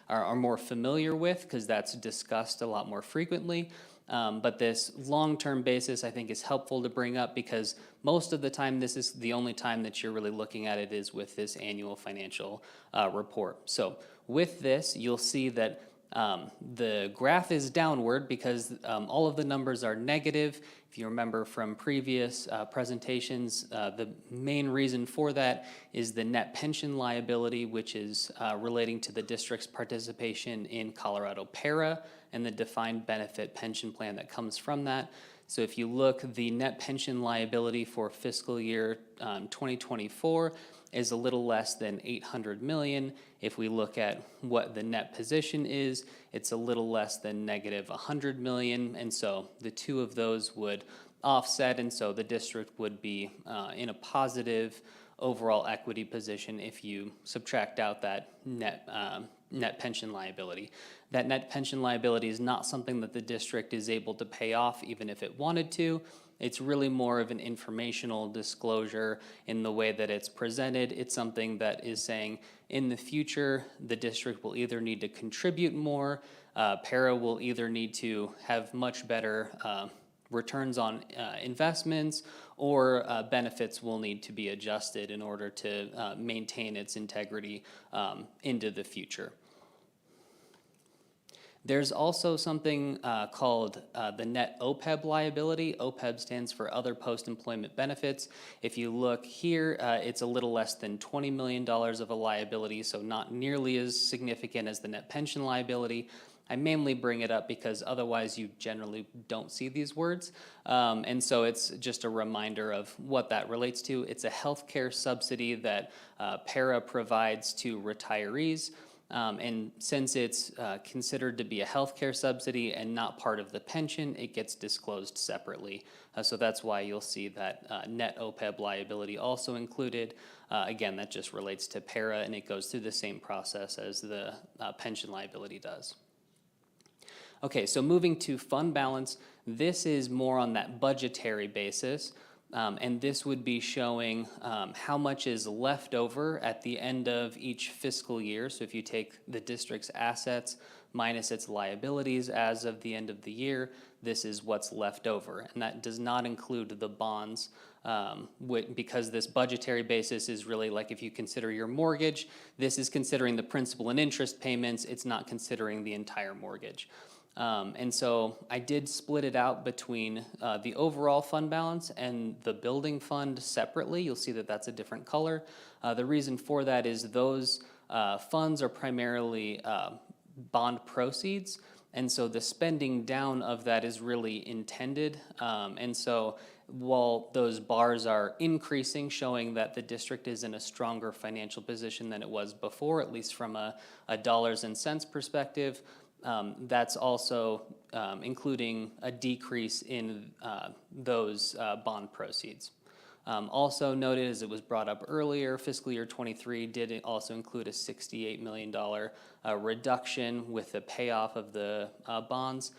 S13: are more familiar with, because that's discussed a lot more frequently. But this long-term basis, I think, is helpful to bring up, because most of the time this is the only time that you're really looking at it is with this annual financial report. So with this, you'll see that the graph is downward because all of the numbers are negative. If you remember from previous presentations, the main reason for that is the net pension liability, which is relating to the district's participation in Colorado PARA and the defined benefit pension plan that comes from that. So if you look, the net pension liability for fiscal year 2024 is a little less than $800 million. If we look at what the net position is, it's a little less than negative $100 million. And so the two of those would offset, and so the district would be in a positive overall equity position if you subtract out that net net pension liability. That net pension liability is not something that the district is able to pay off even if it wanted to. It's really more of an informational disclosure in the way that it's presented. It's something that is saying in the future, the district will either need to contribute more, para will either need to have much better returns on investments, or benefits will need to be adjusted in order to maintain its integrity into the future. There's also something called the net OPEB liability. OPEB stands for Other Post-Employment Benefits. If you look here, it's a little less than $20 million of a liability, so not nearly as significant as the net pension liability. I mainly bring it up because otherwise you generally don't see these words. And so it's just a reminder of what that relates to. It's a healthcare subsidy that para provides to retirees. And since it's considered to be a healthcare subsidy and not part of the pension, it gets disclosed separately. So that's why you'll see that net OPEB liability also included. Again, that just relates to para, and it goes through the same process as the pension liability does. Okay, so moving to fund balance, this is more on that budgetary basis. And this would be showing how much is left over at the end of each fiscal year. So if you take the district's assets minus its liabilities as of the end of the year, this is what's left over. And that does not include the bonds, because this budgetary basis is really like if you consider your mortgage, this is considering the principal and interest payments, it's not considering the entire mortgage. And so I did split it out between the overall fund balance and the building fund separately. You'll see that that's a different color. The reason for that is those funds are primarily bond proceeds, and so the spending down of that is really intended. And so while those bars are increasing, showing that the district is in a stronger financial position than it was before, at least from a dollars and cents perspective, that's also including a decrease in those bond proceeds. Also noted, as it was brought up earlier, fiscal year 23 did also include a $68 million reduction with the payoff of the bonds,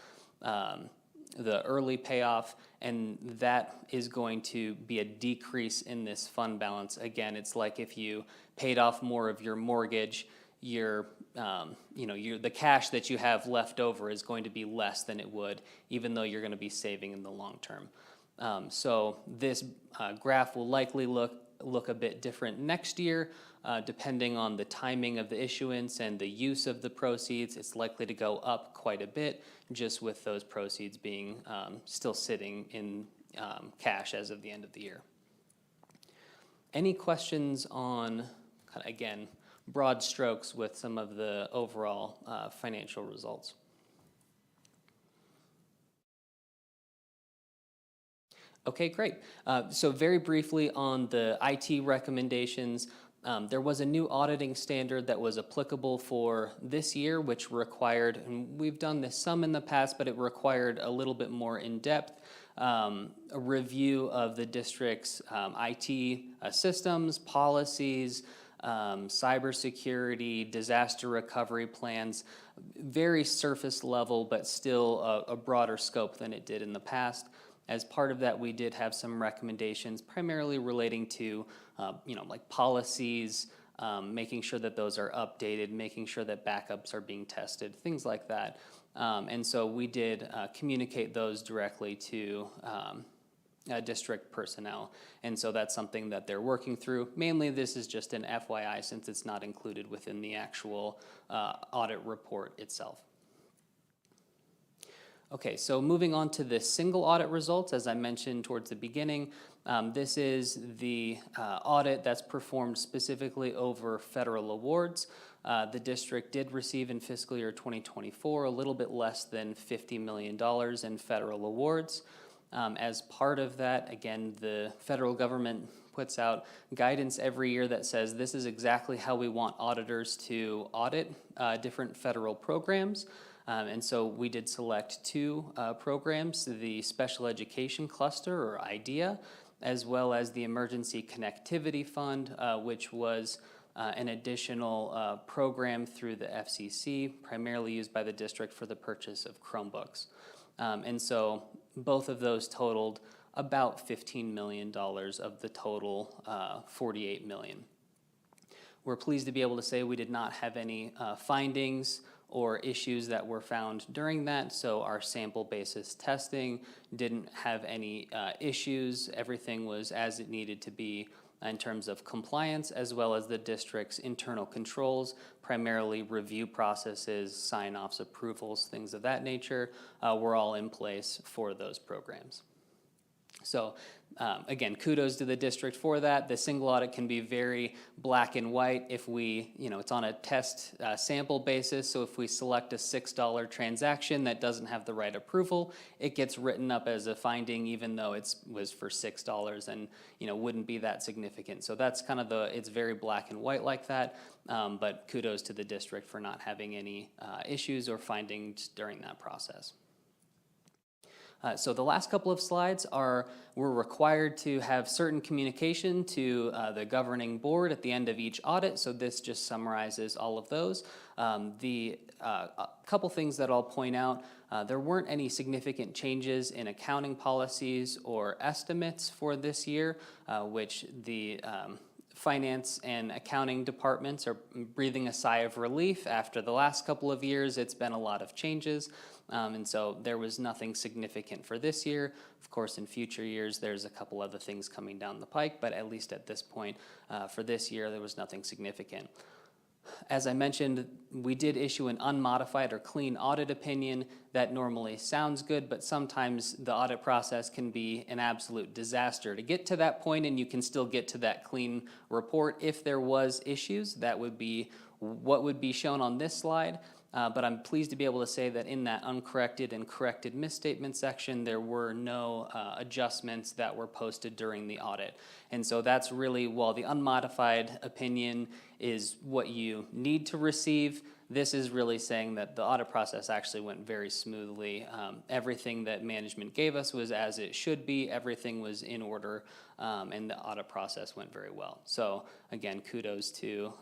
S13: the early payoff, and that is going to be a decrease in this fund balance. Again, it's like if you paid off more of your mortgage, the cash that you have left over is going to be less than it would, even though you're going to be saving in the long term. So this graph will likely look a bit different next year, depending on the timing of the issuance and the use of the proceeds. It's likely to go up quite a bit, just with those proceeds being still sitting in cash as of the end of the year. Any questions on, again, broad strokes with some of the overall financial results? Okay, great. So very briefly on the IT recommendations, there was a new auditing standard that was applicable for this year, which required, and we've done this some in the past, but it required a little bit more in-depth a review of the district's IT systems, policies, cybersecurity, disaster recovery plans, very surface level, but still a broader scope than it did in the past. As part of that, we did have some recommendations primarily relating to, like policies, making sure that those are updated, making sure that backups are being tested, things like that. And so we did communicate those directly to district personnel. And so that's something that they're working through. Mainly this is just an FYI since it's not included within the actual audit report itself. Okay, so moving on to the single audit results, as I mentioned towards the beginning, this is the audit that's performed specifically over federal awards. The district did receive in fiscal year 2024 a little bit less than $50 million in federal awards. As part of that, again, the federal government puts out guidance every year that says this is exactly how we want auditors to audit different federal programs. And so we did select two programs, the Special Education Cluster, or IDEA, as well as the Emergency Connectivity Fund, which was an additional program through the FCC, primarily used by the district for the purchase of Chromebooks. And so both of those totaled about $15 million of the total $48 million. We're pleased to be able to say we did not have any findings or issues that were found during that, so our sample basis testing didn't have any issues. Everything was as it needed to be in terms of compliance, as well as the district's internal controls, primarily review processes, sign-offs, approvals, things of that nature, were all in place for those programs. So again, kudos to the district for that. The single audit can be very black and white if we, it's on a test sample basis. So if we select a $6 transaction that doesn't have the right approval, it gets written up as a finding even though it was for $6 and, wouldn't be that significant. So that's kind of it's very black and white like that. But kudos to the district for not having any issues or findings during that process. So the last couple of slides we're required to have certain communication to the governing board at the end of each audit, so this just summarizes all of those. The couple things that I'll point out, there weren't any significant changes in accounting policies or estimates for this year, which the finance and accounting departments are breathing a sigh of relief. After the last couple of years, it's been a lot of changes. And so there was nothing significant for this year. Of course, in future years, there's a couple other things coming down the pike, but at least at this point, for this year, there was nothing significant. As I mentioned, we did issue an unmodified or clean audit opinion. That normally sounds good, but sometimes the audit process can be an absolute disaster to get to that point, and you can still get to that clean report. If there was issues, that would be what would be shown on this slide. But I'm pleased to be able to say that in that uncorrected and corrected misstatement section, there were no adjustments that were posted during the audit. And so that's really, while the unmodified opinion is what you need to receive, this is really saying that the audit process actually went very smoothly. Everything that management gave us was as it should be. Everything was in order, and the audit process went very well. So again, kudos to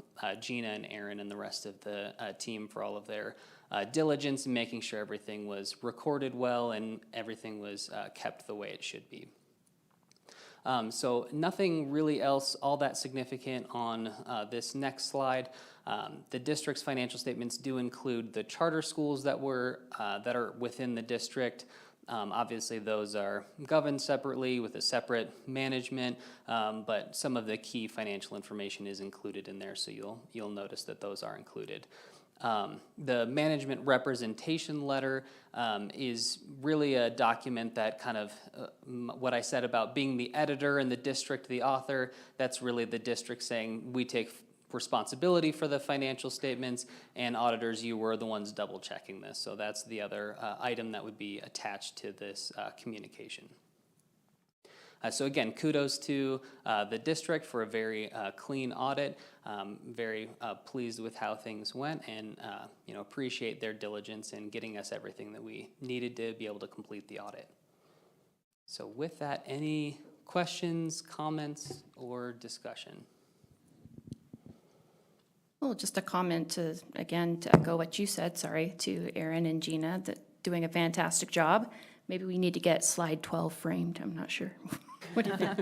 S13: Gina and Aaron and the rest of the team for all of their diligence in making sure everything was recorded well and everything was kept the way it should be. So nothing really else all that significant on this next slide. The district's financial statements do include the charter schools that are within the district. Obviously, those are governed separately with a separate management, but some of the key financial information is included in there, so you'll notice that those are included. The management representation letter is really a document that kind of, what I said about being the editor and the district the author, that's really the district saying we take responsibility for the financial statements, and auditors, you were the ones double checking this. So that's the other item that would be attached to this communication. So again, kudos to the district for a very clean audit. Very pleased with how things went, and appreciate their diligence in getting us everything that we needed to be able to complete the audit. So with that, any questions, comments, or discussion?
S6: Well, just a comment to echo what you said, to Aaron and Gina, that doing a fantastic job. Maybe we need to get slide 12 framed, I'm not sure. What do you think?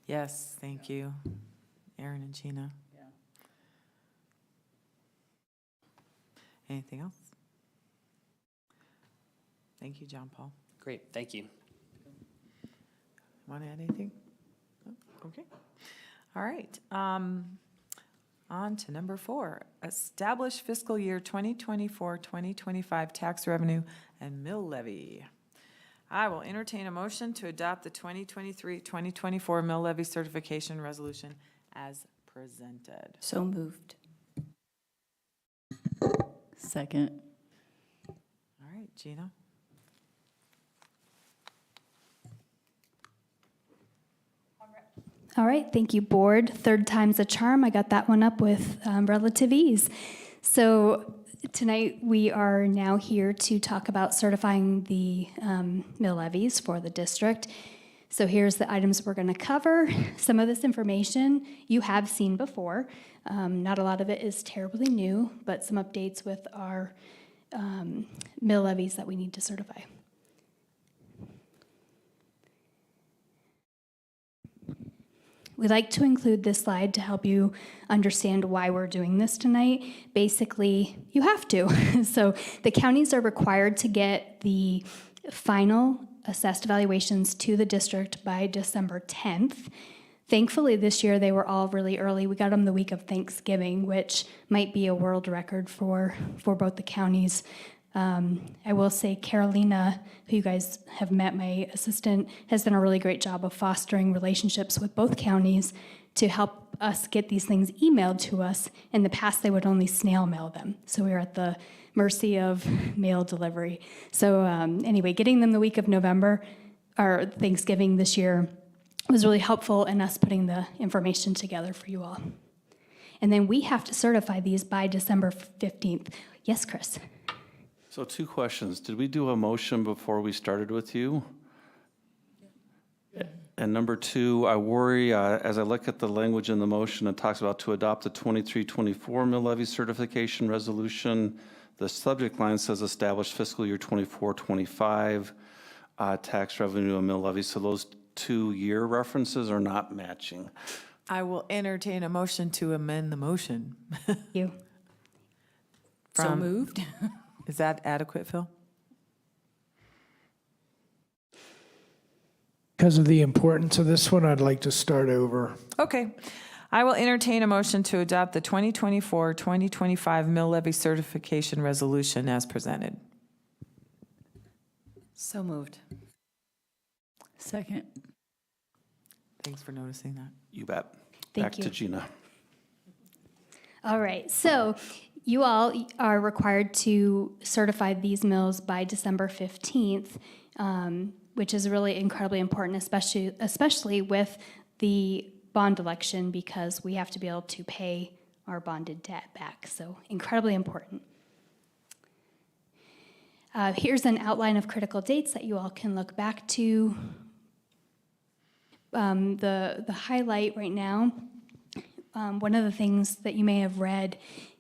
S8: Yes, thank you, Aaron and Gina.
S1: Yeah.
S8: Anything else? Thank you, John Paul.
S13: Great, thank you.
S8: Want to add anything? No? Okay. All right. On to number 4, establish fiscal year 2024-2025 tax revenue and mill levy. I will entertain a motion to adopt the 2023-2024 mill levy certification resolution as presented.
S6: So moved.
S7: Second.
S8: All right, Gina.
S12: All right, thank you, board. Third time's a charm. I got that one up with relative ease. So tonight we are now here to talk about certifying the mill levies for the district. So here's the items we're going to cover. Some of this information you have seen before. Not a lot of it is terribly new, but some updates with our mill levies that we need to certify. We like to include this slide to help you understand why we're doing this tonight. Basically, you have to. So the counties are required to get the final assessed evaluations to the district by December 10th. Thankfully, this year they were all really early. We got them the week of Thanksgiving, which might be a world record for both the counties. I will say Carolina, who you guys have met, my assistant, has done a really great job of fostering relationships with both counties to help us get these things emailed to us. In the past, they would only snail mail them. So we were at the mercy of mail delivery. So anyway, getting them the week of November, or Thanksgiving this year, was really helpful in us putting the information together for you all. And then we have to certify these by December 15th. Yes, Chris?
S5: So 2 questions. Did we do a motion before we started with you? And number 2, I worry, as I look at the language in the motion, it talks about to adopt the 23-24 mill levy certification resolution. The subject line says establish fiscal year 24-25 tax revenue and mill levy. So those 2-year references are not matching.
S8: I will entertain a motion to amend the motion.
S12: You.
S8: So moved. Is that adequate, Phil?
S14: Because of the importance of this one, I'd like to start over.
S8: Okay. I will entertain a motion to adopt the 2024-2025 mill levy certification resolution as presented.
S3: So moved.
S7: Second.
S8: Thanks for noticing that.
S5: You bet.
S12: Thank
S5: Back
S12: you.
S5: to Gina.
S12: All right, so you all are required to certify these mills by December 15th, which is really incredibly important, especially with the bond election, because we have to be able to pay our bonded debt back. So incredibly important. Here's an outline of critical dates that you all can look back to. The highlight right now, one of the things that you may have read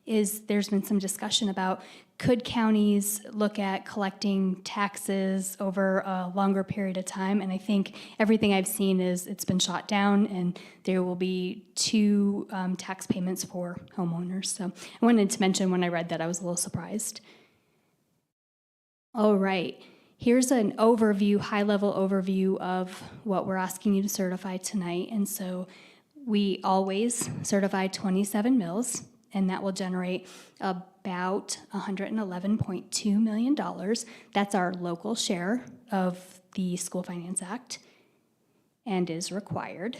S12: is there's been some discussion about could counties look at collecting taxes over a longer period of time, and I think everything I've seen is it's been shot down and there will be 2 tax payments for homeowners. So I wanted to mention when I read that I was a little surprised. All right, here's an overview, high-level overview of what we're asking you to certify tonight. And so we always certify 27 mills, and that will generate about $111.2 million. That's our local share of the School Finance Act and is required.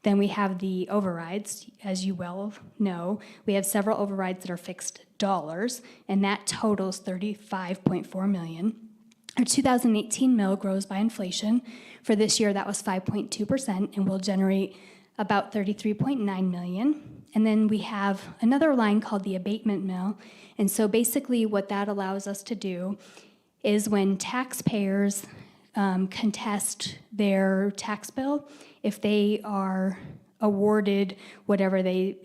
S12: Then we have the overrides. As you well know, we have several overrides that are fixed dollars, and that totals $35.4 million. Our 2018 mill grows by inflation. For this year, that was 5.2% and will generate about $33.9 million. And then we have another line called the abatement mill. And so basically what that allows us to do is when taxpayers contest their tax bill, if they are awarded whatever they,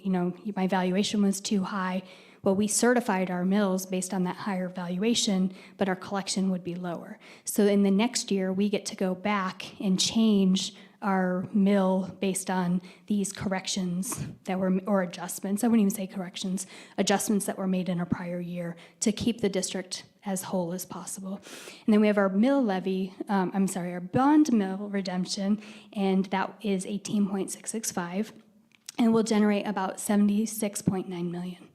S12: my valuation was too high, well, we certified our mills based on that higher valuation, but our collection would be lower. So in the next year, we get to go back and change our mill based on these corrections that were, or adjustments, I wouldn't even say corrections, adjustments that were made in a prior year to keep the district as whole as possible. And then we have our mill levy, our bond mill redemption, and that is 18.665, and will generate about $76.9 million.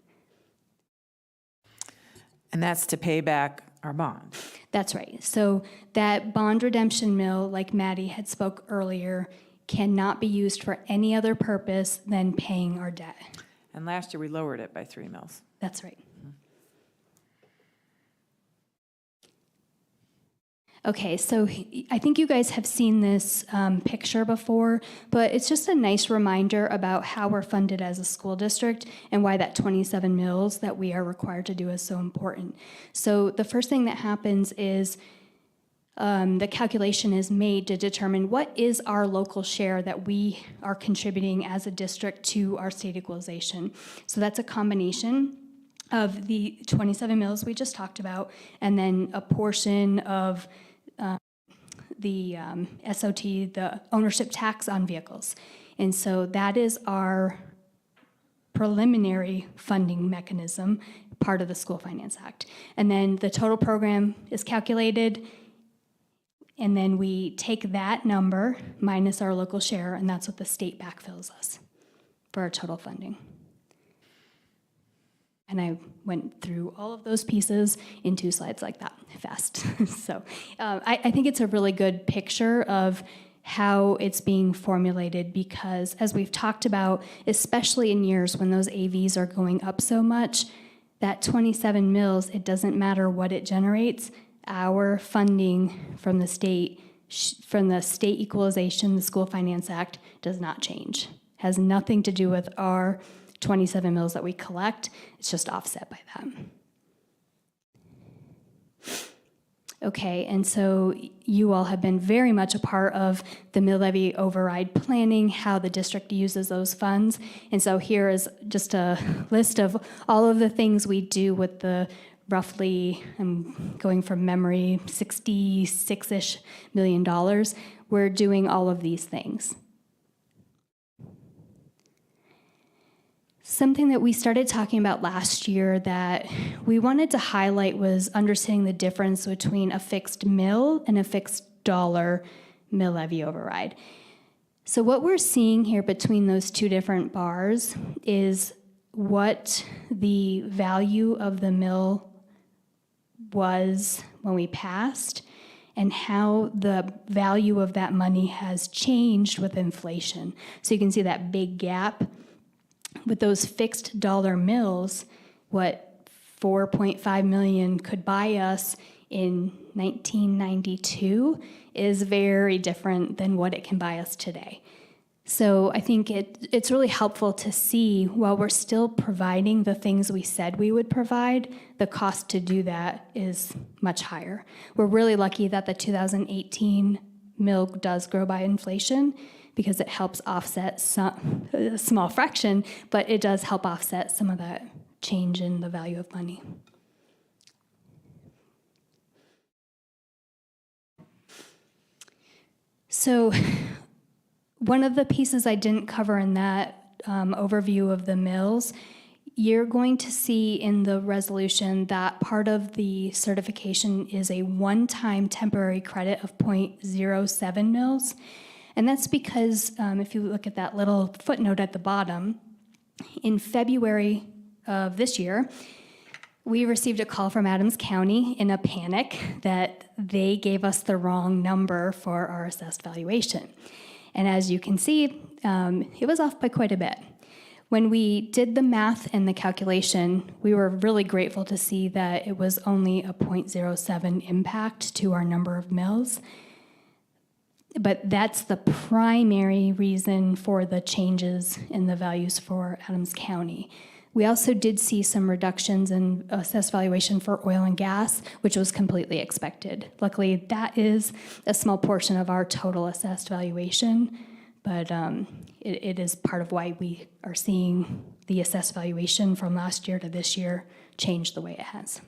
S8: And that's to pay back our bond.
S12: That's right. So that bond redemption mill, like Maddie had spoke earlier, cannot be used for any other purpose than paying our debt.
S8: And last year, we lowered it by 3 mills.
S12: That's right. Okay, so I think you guys have seen this picture before, but it's just a nice reminder about how we're funded as a school district and why that 27 mills that we are required to do is so important. So the first thing that happens is the calculation is made to determine what is our local share that we are contributing as a district to our state equalization. So that's a combination of the 27 mills we just talked about, and then a portion of the SOT, the ownership tax on vehicles. And so that is our preliminary funding mechanism, part of the School Finance Act. And then the total program is calculated, and then we take that number minus our local share, and that's what the state backfills us for our total funding. And I went through all of those pieces in 2 slides like that, fast. So I think it's a really good picture of how it's being formulated, because as we've talked about, especially in years when those AVs are going up so much, that 27 mills, it doesn't matter what it generates, our funding from the state equalization, the School Finance Act, does not change. Has nothing to do with our 27 mills that we collect. It's just offset by that. Okay, and so you all have been very much a part of the mill levy override planning, how the district uses those funds. And so here is just a list of all of the things we do with the roughly, I'm going from memory, $66-ish million. We're doing all of these things. Something that we started talking about last year that we wanted to highlight was understanding the difference between a fixed mill and a fixed dollar mill levy override. So what we're seeing here between those two different bars is what the value of the mill was when we passed and how the value of that money has changed with inflation. So you can see that big gap. With those fixed dollar mills, what 4.5 million could buy us in 1992 is very different than what it can buy us today. So I think it's really helpful to see, while we're still providing the things we said we would provide, the cost to do that is much higher. We're really lucky that the 2018 mill does grow by inflation, because it helps offset a small fraction, but it does help offset some of that change in the value of money. So one of the pieces I didn't cover in that overview of the mills, you're going to see in the resolution that part of the certification is a one-time temporary credit of 0.07 mils. And that's because if you look at that little footnote at the bottom, in February of this year, we received a call from Adams County in a panic that they gave us the wrong number for our assessed valuation. And as you can see, it was off by quite a bit. When we did the math and the calculation, we were really grateful to see that it was only a 0.07 impact to our number of mills. But that's the primary reason for the changes in the values for Adams County. We also did see some reductions in assessed valuation for oil and gas, which was completely expected. Luckily, that is a small portion of our total assessed valuation, but it is part of why we are seeing the assessed valuation from last year to this year change the way it has.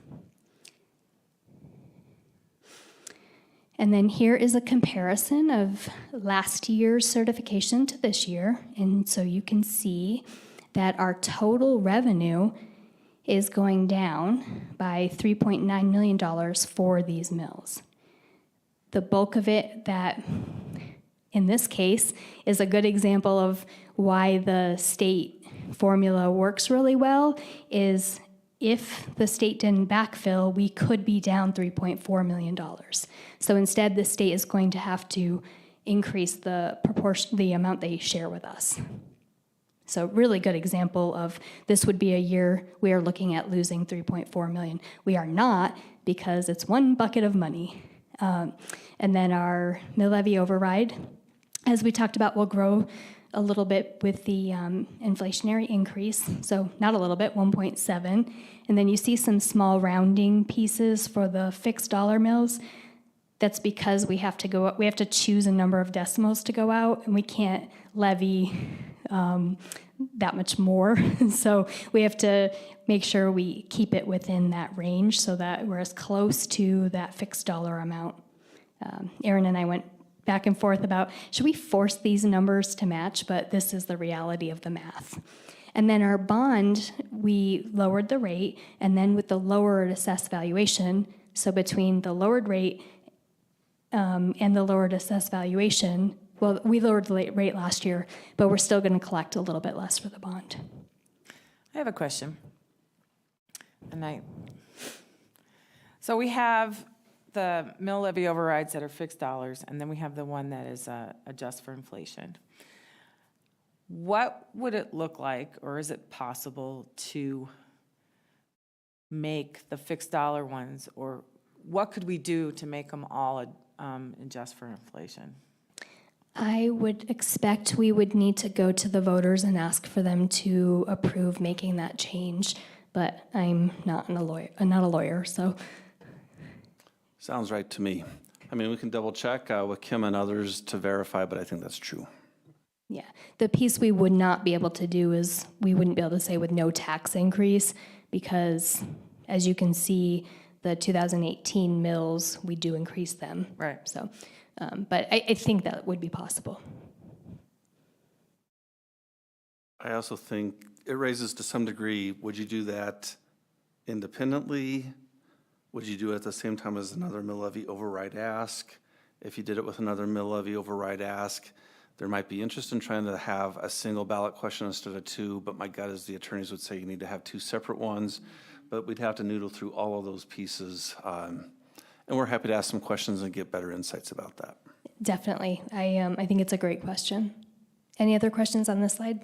S12: And then here is a comparison of last year's certification to this year. And so you can see that our total revenue is going down by $3.9 million for these mills. The bulk of it, that in this case is a good example of why the state formula works really well, is if the state didn't backfill, we could be down $3.4 million. So instead, the state is going to have to increase the proportion, the amount they share with us. So really good example of this would be a year we are looking at losing $3.4 million. We are not, because it's one bucket of money. And then our mill levy override, as we talked about, will grow a little bit with the inflationary increase. So not a little bit, 1.7. And then you see some small rounding pieces for the fixed dollar mills. That's because we have to choose a number of decimals to go out, and we can't levy that much more. So we have to make sure we keep it within that range so that we're as close to that fixed dollar amount. Aaron and I went back and forth about, should we force these numbers to match? But this is the reality of the math. And then our bond, we lowered the rate, and then with the lowered assessed valuation, so between the lowered rate and the lowered assessed valuation, well, we lowered the rate last year, but we're still going to collect a little bit less for the bond.
S8: I have a question. So we have the mill levy overrides that are fixed dollars, and then we have the one that is adjust for inflation. What would it look like, or is it possible to make the fixed dollar ones, or what could we do to make them all adjust for inflation?
S12: I would expect we would need to go to the voters and ask for them to approve making that change, but I'm not a lawyer, so.
S5: Sounds right to me. I mean, we can double check with Kim and others to verify, but I think that's true.
S12: Yeah, the piece we would not be able to do is we wouldn't be able to say with no tax increase, because as you can see, the 2018 mills, we do increase them.
S8: Right.
S12: So, but I think that would be possible.
S5: I also think it raises to some degree, would you do that independently? Would you do it at the same time as another mill levy override ask? If you did it with another mill levy override ask, there might be interest in trying to have a single ballot question instead of two, but my gut is the attorneys would say you need to have two separate ones, but we'd have to noodle through all of those pieces. And we're happy to ask some questions and get better insights about that.
S12: Definitely. I think it's a great question. Any other questions on this slide?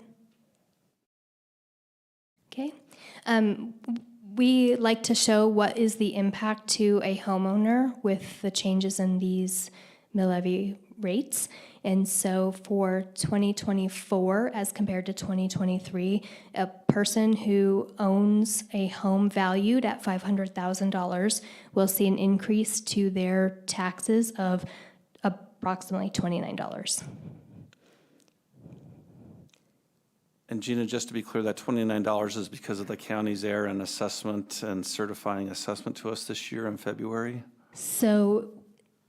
S12: Okay. We like to show what is the impact to a homeowner with the changes in these mill levy rates. And so for 2024, as compared to 2023, a person who owns a home valued at $500,000 will see an increase to their taxes of approximately $29.
S5: And Gina, just to be clear, that $29 is because of the county's error in assessment and certifying assessment to us this year in February?
S12: So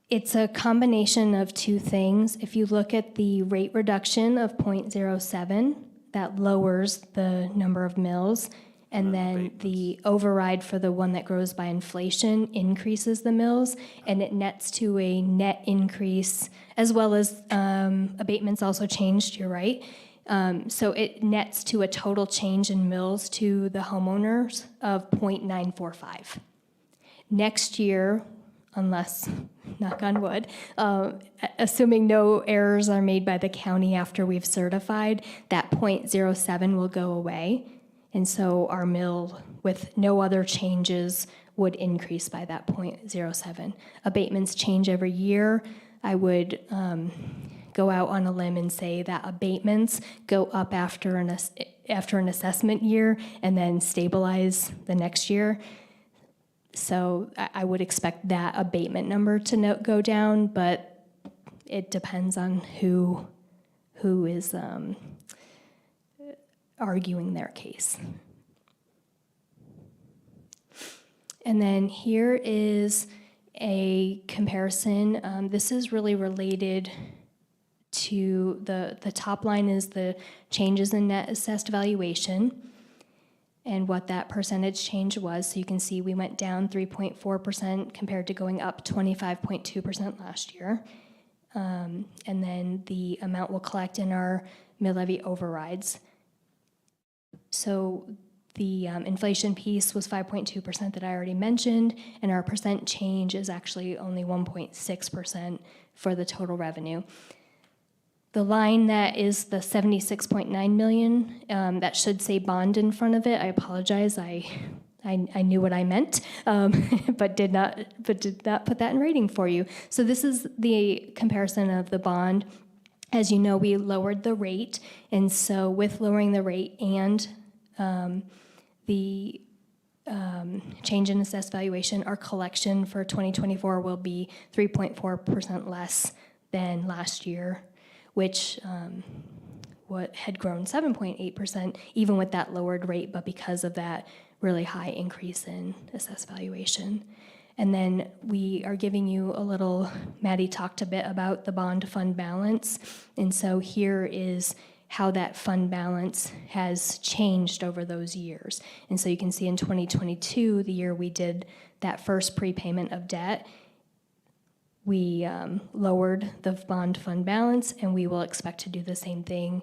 S12: it's a combination of two things. If you look at the rate reduction of 0.07, that lowers the number of mills. And then the override for the one that grows by inflation increases the mills, and it nets to a net increase, as well as abatements also changed, you're right. So it nets to a total change in mills to the homeowners of 0.945. Next year, unless, knock on wood, assuming no errors are made by the county after we've certified, that 0.07 will go away. And so our mill, with no other changes, would increase by that 0.07. Abatements change every year. I would go out on a limb and say that abatements go up after an assessment year and then stabilize the next year. So I would expect that abatement number to go down, but it depends on who is arguing their case. And then here is a comparison. This is really related to the top line is the changes in net assessed valuation and what that percentage change was. So you can see we went down 3.4% compared to going up 25.2% last year. And then the amount we'll collect in our mill levy overrides. So the inflation piece was 5.2% that I already mentioned, and our percent change is actually only 1.6% for the total revenue. The line that is the 76.9 million, that should say bond in front of it. I apologize. I knew what I meant, but did not put that in writing for you. So this is the comparison of the bond. As you know, we lowered the rate, and so with lowering the rate and the change in assessed valuation, our collection for 2024 will be 3.4% less than last year, which what had grown 7.8% even with that lowered rate, but because of that really high increase in assessed valuation. And then we are giving you a little, Maddie talked a bit about the bond fund balance, and so here is how that fund balance has changed over those years. And so you can see in 2022, the year we did that first prepayment of debt, we lowered the bond fund balance, and we will expect to do the same thing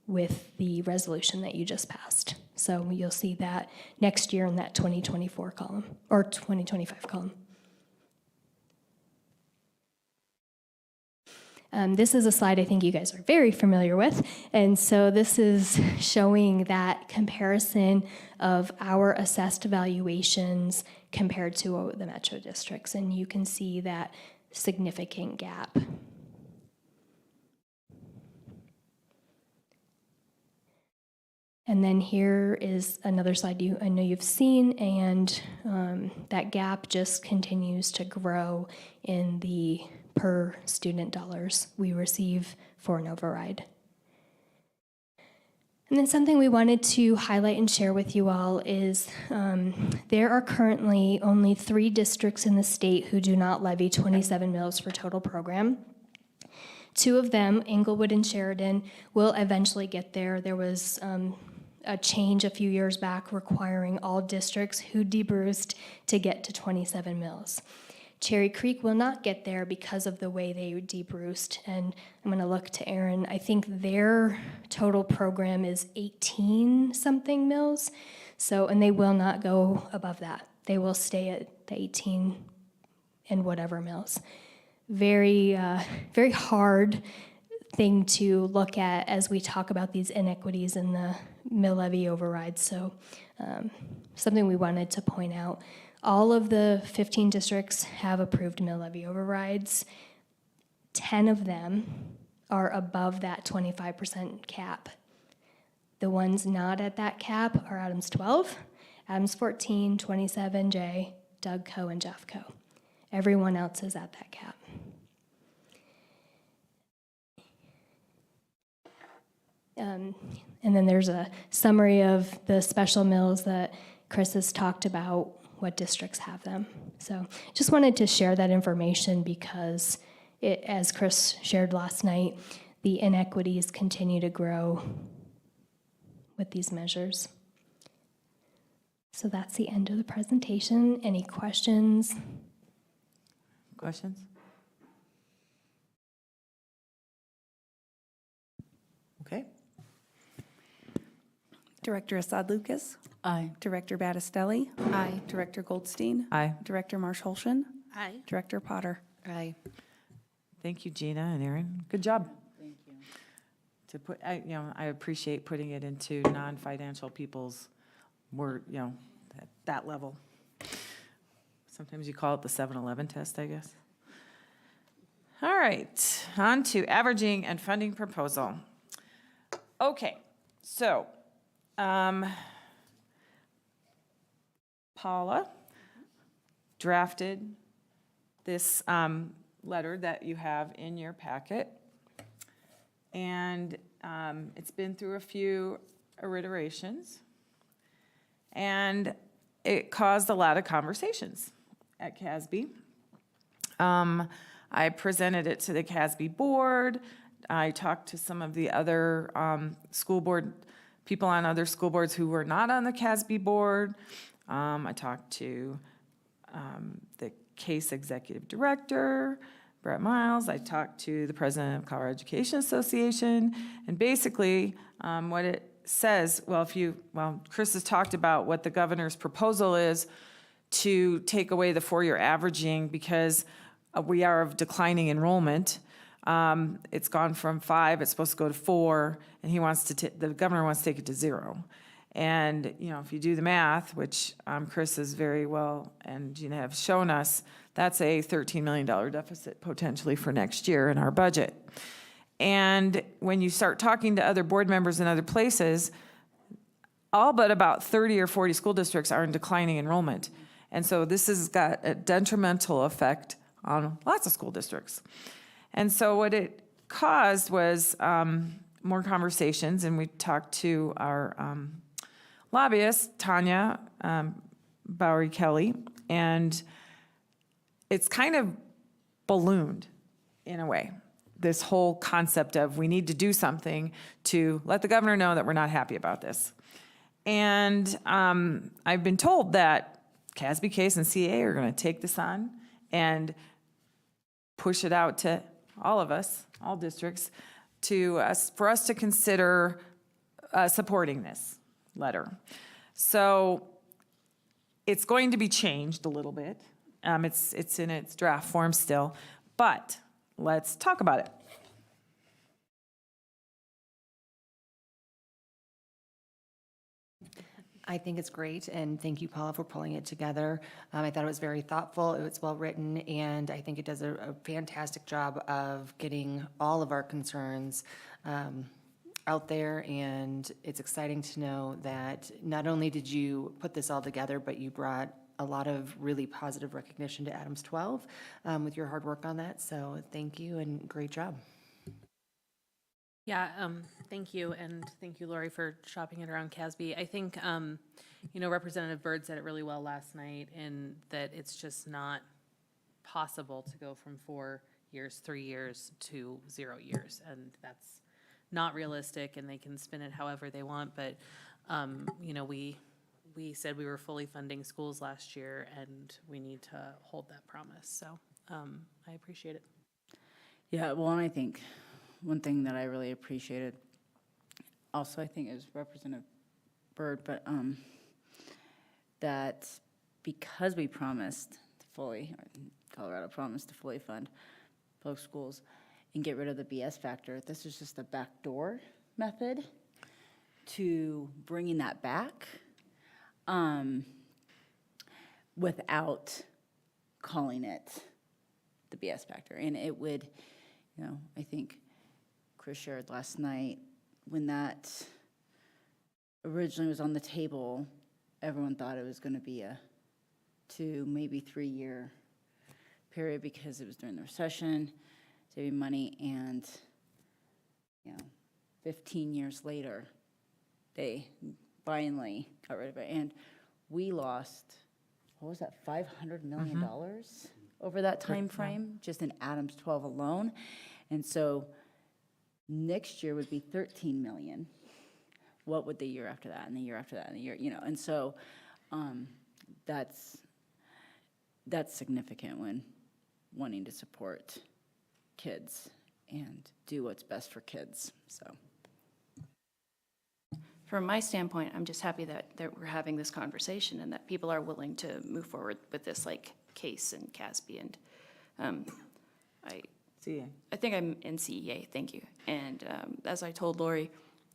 S12: with the resolution that you just passed. So you'll see that next year in that 2024 column, or 2025 column. This is a slide I think you guys are very familiar with, and so this is showing that comparison of our assessed valuations compared to the metro districts, and you can see that significant gap. And then here is another slide I know you've seen, and that gap just continues to grow in the per student dollars we receive for an override. And then something we wanted to highlight and share with you all is there are currently only 3 districts in the state who do not levy 27 mills for total program. 2 of them, Englewood and Sheridan, will eventually get there. There was a change a few years back requiring all districts who debruced to get to 27 mills. Cherry Creek will not get there because of the way they debruced, and I'm going to look to Aaron. I think their total program is 18 something mills, so, and they will not go above that. They will stay at the 18 and whatever mills. Very, very hard thing to look at as we talk about these inequities in the mill levy overrides. So something we wanted to point out. All of the 15 districts have approved mill levy overrides. 10 of them are above that 25% cap. The ones not at that cap are Adams 12, Adams 14, 27J, Dougco, and Jeffco. Everyone else is at that cap. And then there's a summary of the special mills that Chris has talked about, what districts have them. So just wanted to share that information because it, as Chris shared last night, the inequities continue to grow with these measures. So that's the end of the presentation. Any questions?
S8: Questions? Okay.
S2: Director Assad Lucas.
S7: Aye.
S2: Director Battistelli. Aye. Director Goldstein.
S8: Aye.
S2: Director Marsh-Holshen.
S4: Aye.
S2: Director Potter.
S3: Aye.
S8: Thank you, Gina and Aaron. Good job. Thank you. To put, I appreciate putting it into non-financial people's word, that level. Sometimes you call it the 7-Eleven test, I guess. All right, on to averaging and funding proposal. Okay, so Paula drafted this letter that you have in your packet. And it's been through a few iterations. And it caused a lot of conversations at CASB. I presented it to the CASB board. I talked to some of the other school board, people on other school boards who were not on the CASB board. I talked to the CASE executive director, Brett Miles. I talked to the president of Colorado Education Association. And basically, what it says, Chris has talked about what the governor's proposal is to take away the 4-year averaging because we are of declining enrollment. It's gone from 5, it's supposed to go to 4, and he wants to, the governor wants to take it to 0. And, if you do the math, which Chris is very well and Gina have shown us, that's a $13 million deficit potentially for next year in our budget. And when you start talking to other board members in other places, all but about 30 or 40 school districts are in declining enrollment. And so this has got a detrimental effect on lots of school districts. And so what it caused was more conversations, and we talked to our lobbyist, Tanya Bowery Kelly, and it's kind of ballooned in a way. This whole concept of we need to do something to let the governor know that we're not happy about this. And I've been told that CASB Case and CA are going to take this on and push it out to all of us, all districts, for us to consider supporting this letter. So it's going to be changed a little bit. It's in its draft form still, but let's talk about it.
S3: I think it's great, and thank you, Paula, for pulling it together. I thought it was very thoughtful, it was well-written, and I think it does a fantastic job of getting all of our concerns out there, and it's exciting to know that not only did you put this all together, but you brought a lot of really positive recognition to Adams 12 with your hard work on that, so thank you and great job.
S4: Yeah, thank you, and thank you, Lori, for shopping it around CASB. I think, Representative Byrd said it really well last night, in that it's just not possible to go from 4 years, 3 years to 0 years, and that's not realistic, and they can spin it however they want, but, we said we were fully funding schools last year, and we need to hold that promise, so I appreciate it.
S7: Yeah, well, and I think one thing that I really appreciated, also I think it was Representative Byrd, but that because we promised to fully, Colorado promised to fully fund public schools and get rid of the BS factor, this is just a backdoor method to bringing that back without calling it the BS factor. And it would, I think Chris shared last night, when that originally was on the table, everyone thought it was going to be a 2, maybe 3 year period because it was during the recession, saving money, and 15 years later, they finally got rid of it. And we lost, what was that, $500 million over that time frame, just in Adams 12 alone. And so next year would be 13 million. What would the year after that, and the year after that, and the year, and so that's significant when wanting to support kids and do what's best for kids, so.
S6: From my standpoint, I'm just happy that we're having this conversation and that people are willing to move forward with this, like Case and CASB, and I think I'm in CEA, thank you. And as I told Lori,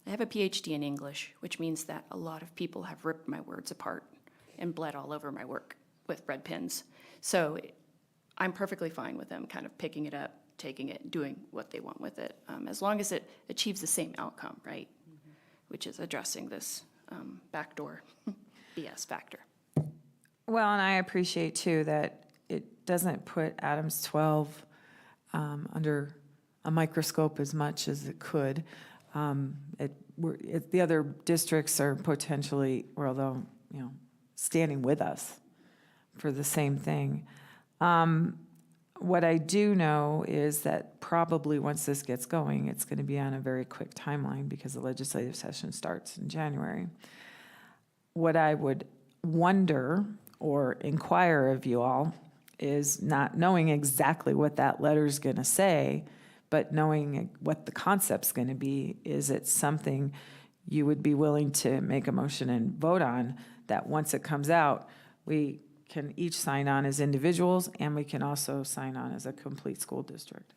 S6: I have a PhD in English, which means that a lot of people have ripped my words apart and bled all over my work with red pens. So I'm perfectly fine with them kind of picking it up, taking it, doing what they want with it, as long as it achieves the same outcome, right? Which is addressing this backdoor BS factor.
S8: Well, and I appreciate too that it doesn't put Adams 12 under a microscope as much as it could. The other districts are potentially, although, standing with us for the same thing. What I do know is that probably once this gets going, it's going to be on a very quick timeline because the legislative session starts in January. What I would wonder or inquire of you all is not knowing exactly what that letter is going to say, but knowing what the concept's going to be. Is it something you would be willing to make a motion and vote on, that once it comes out, we can each sign on as individuals, and we can also sign on as a complete school district?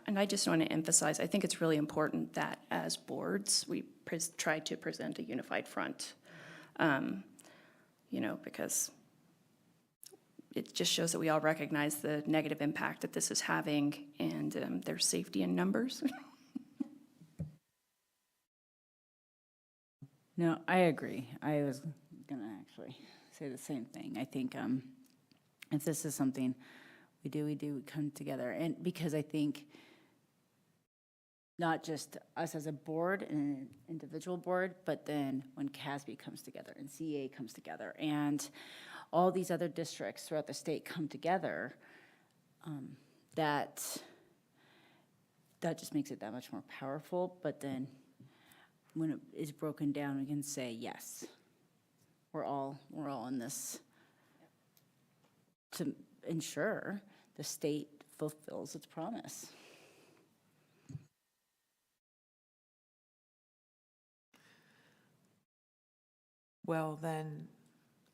S6: And I just want to emphasize, I think it's really important that as boards, we try to present a unified front, because it just shows that we all recognize the negative impact that this is having, and there's safety in numbers.
S7: No, I agree. I was gonna actually say the same thing. I think if this is something we come together, and because I think not just us as a board and an individual board, but then when CASB comes together and CEA comes together and all these other districts throughout the state come together, that just makes it that much more powerful. But then when it is broken down, we can say, yes, we're all in this to ensure the state fulfills its promise.
S8: Well, then,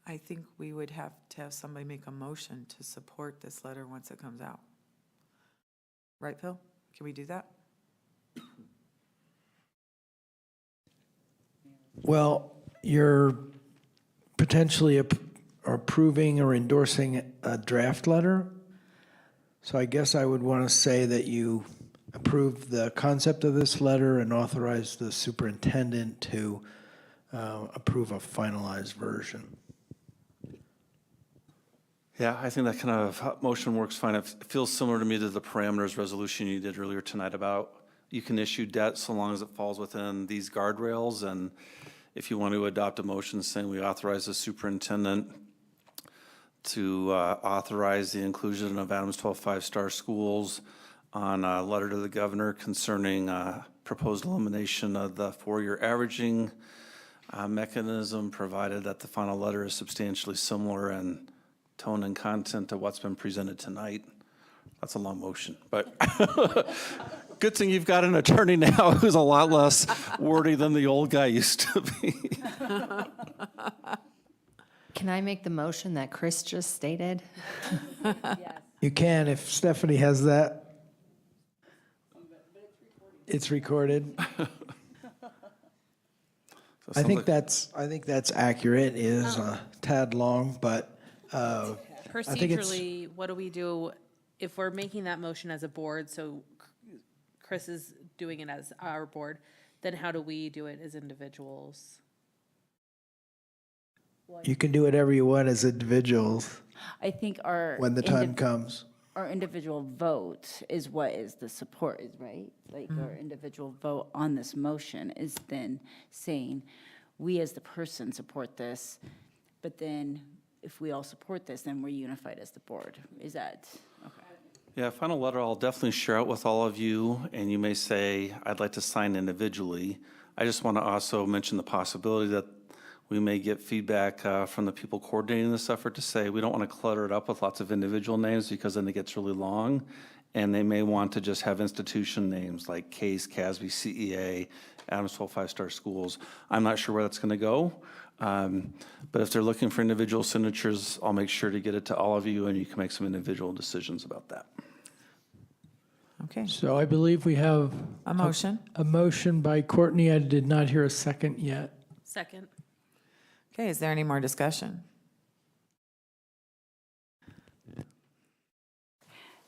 S8: I think we would have to have somebody make a motion to support this letter once it comes out. Right, Phil? Can we do that?
S14: Well, you're potentially approving or endorsing a draft letter. So I guess I would want to say that you approve the concept of this letter and authorize the superintendent to approve a finalized version.
S5: Yeah, I think that kind of motion works fine. It feels similar to me to the parameters resolution you did earlier tonight about you can issue debt so long as it falls within these guardrails. And if you want to adopt a motion saying we authorize the superintendent to authorize the inclusion of Adams 12 five-star schools on a letter to the governor concerning proposed elimination of the four-year averaging mechanism, provided that the final letter is substantially similar in tone and content to what's been presented tonight. That's a long motion, but good thing you've got an attorney now who's a lot less wordy than the old guy used to be.
S3: Can I make the motion that Chris just stated?
S14: You can, if Stephanie has that. It's recorded. I think that's accurate. It is a tad long, but I think it's.
S4: Procedurally, what do we do if we're making that motion as a board, so Chris is doing it as our board, then how do we do it as individuals?
S14: You can do whatever you want as individuals
S7: I think our
S14: when the time comes.
S7: our individual vote is what is the support is, right? Like our individual vote on this motion is then saying, we as the person support this, but then if we all support this, then we're unified as the board. Is that, okay?
S5: Yeah, final letter I'll definitely share out with all of you, and you may say, I'd like to sign individually. I just want to also mention the possibility that we may get feedback from the people coordinating this effort to say, we don't want to clutter it up with lots of individual names because then it gets really long. And they may want to just have institution names like CASE, CASB, CEA, Adams 12 five-star schools. I'm not sure where that's going to go. But if they're looking for individual signatures, I'll make sure to get it to all of you and you can make some individual decisions about that.
S8: Okay,
S14: So I believe we have
S8: a motion.
S14: a motion by Courtney. I did not hear a second yet.
S4: Second.
S8: Okay, is there any more discussion?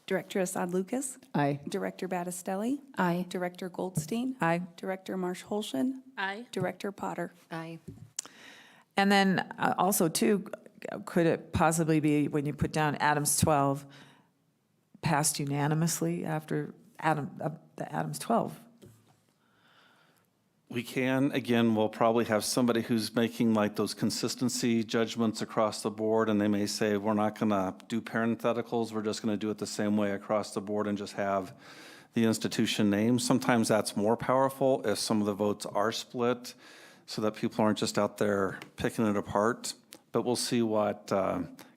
S2: Director Assad Lucas?
S7: Aye.
S2: Director Battistelli?
S6: Aye.
S2: Director Goldstein?
S8: Aye.
S2: Director Marsh-Holshin?
S4: Aye.
S2: Director Potter?
S3: Aye.
S8: And then also too, could it possibly be when you put down Adams 12, passed unanimously after the Adams 12?
S5: We can, again, we'll probably have somebody who's making like those consistency judgments across the board, and they may say, we're not gonna do parentheticals, we're just gonna do it the same way across the board and just have the institution name. Sometimes that's more powerful if some of the votes are split, so that people aren't just out there picking it apart. But we'll see what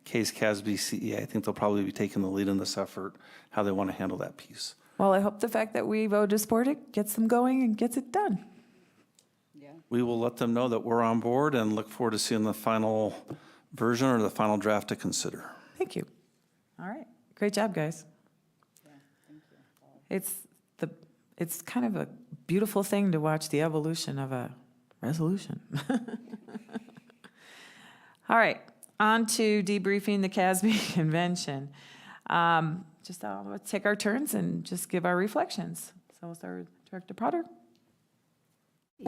S5: CASE, CASB, CEA, I think they'll probably be taking the lead in this effort, how they wanna handle that piece.
S8: Well, I hope the fact that we vote to support it gets them going and gets it done.
S5: We will let them know that we're on board and look forward to seeing the final version or the final draft to consider.
S8: Thank you. All right, great job, guys. It's kind of a beautiful thing to watch the evolution of a resolution. All right, on to debriefing the CASB convention. Let's take our turns and just give our reflections. So we'll start with Director Potter.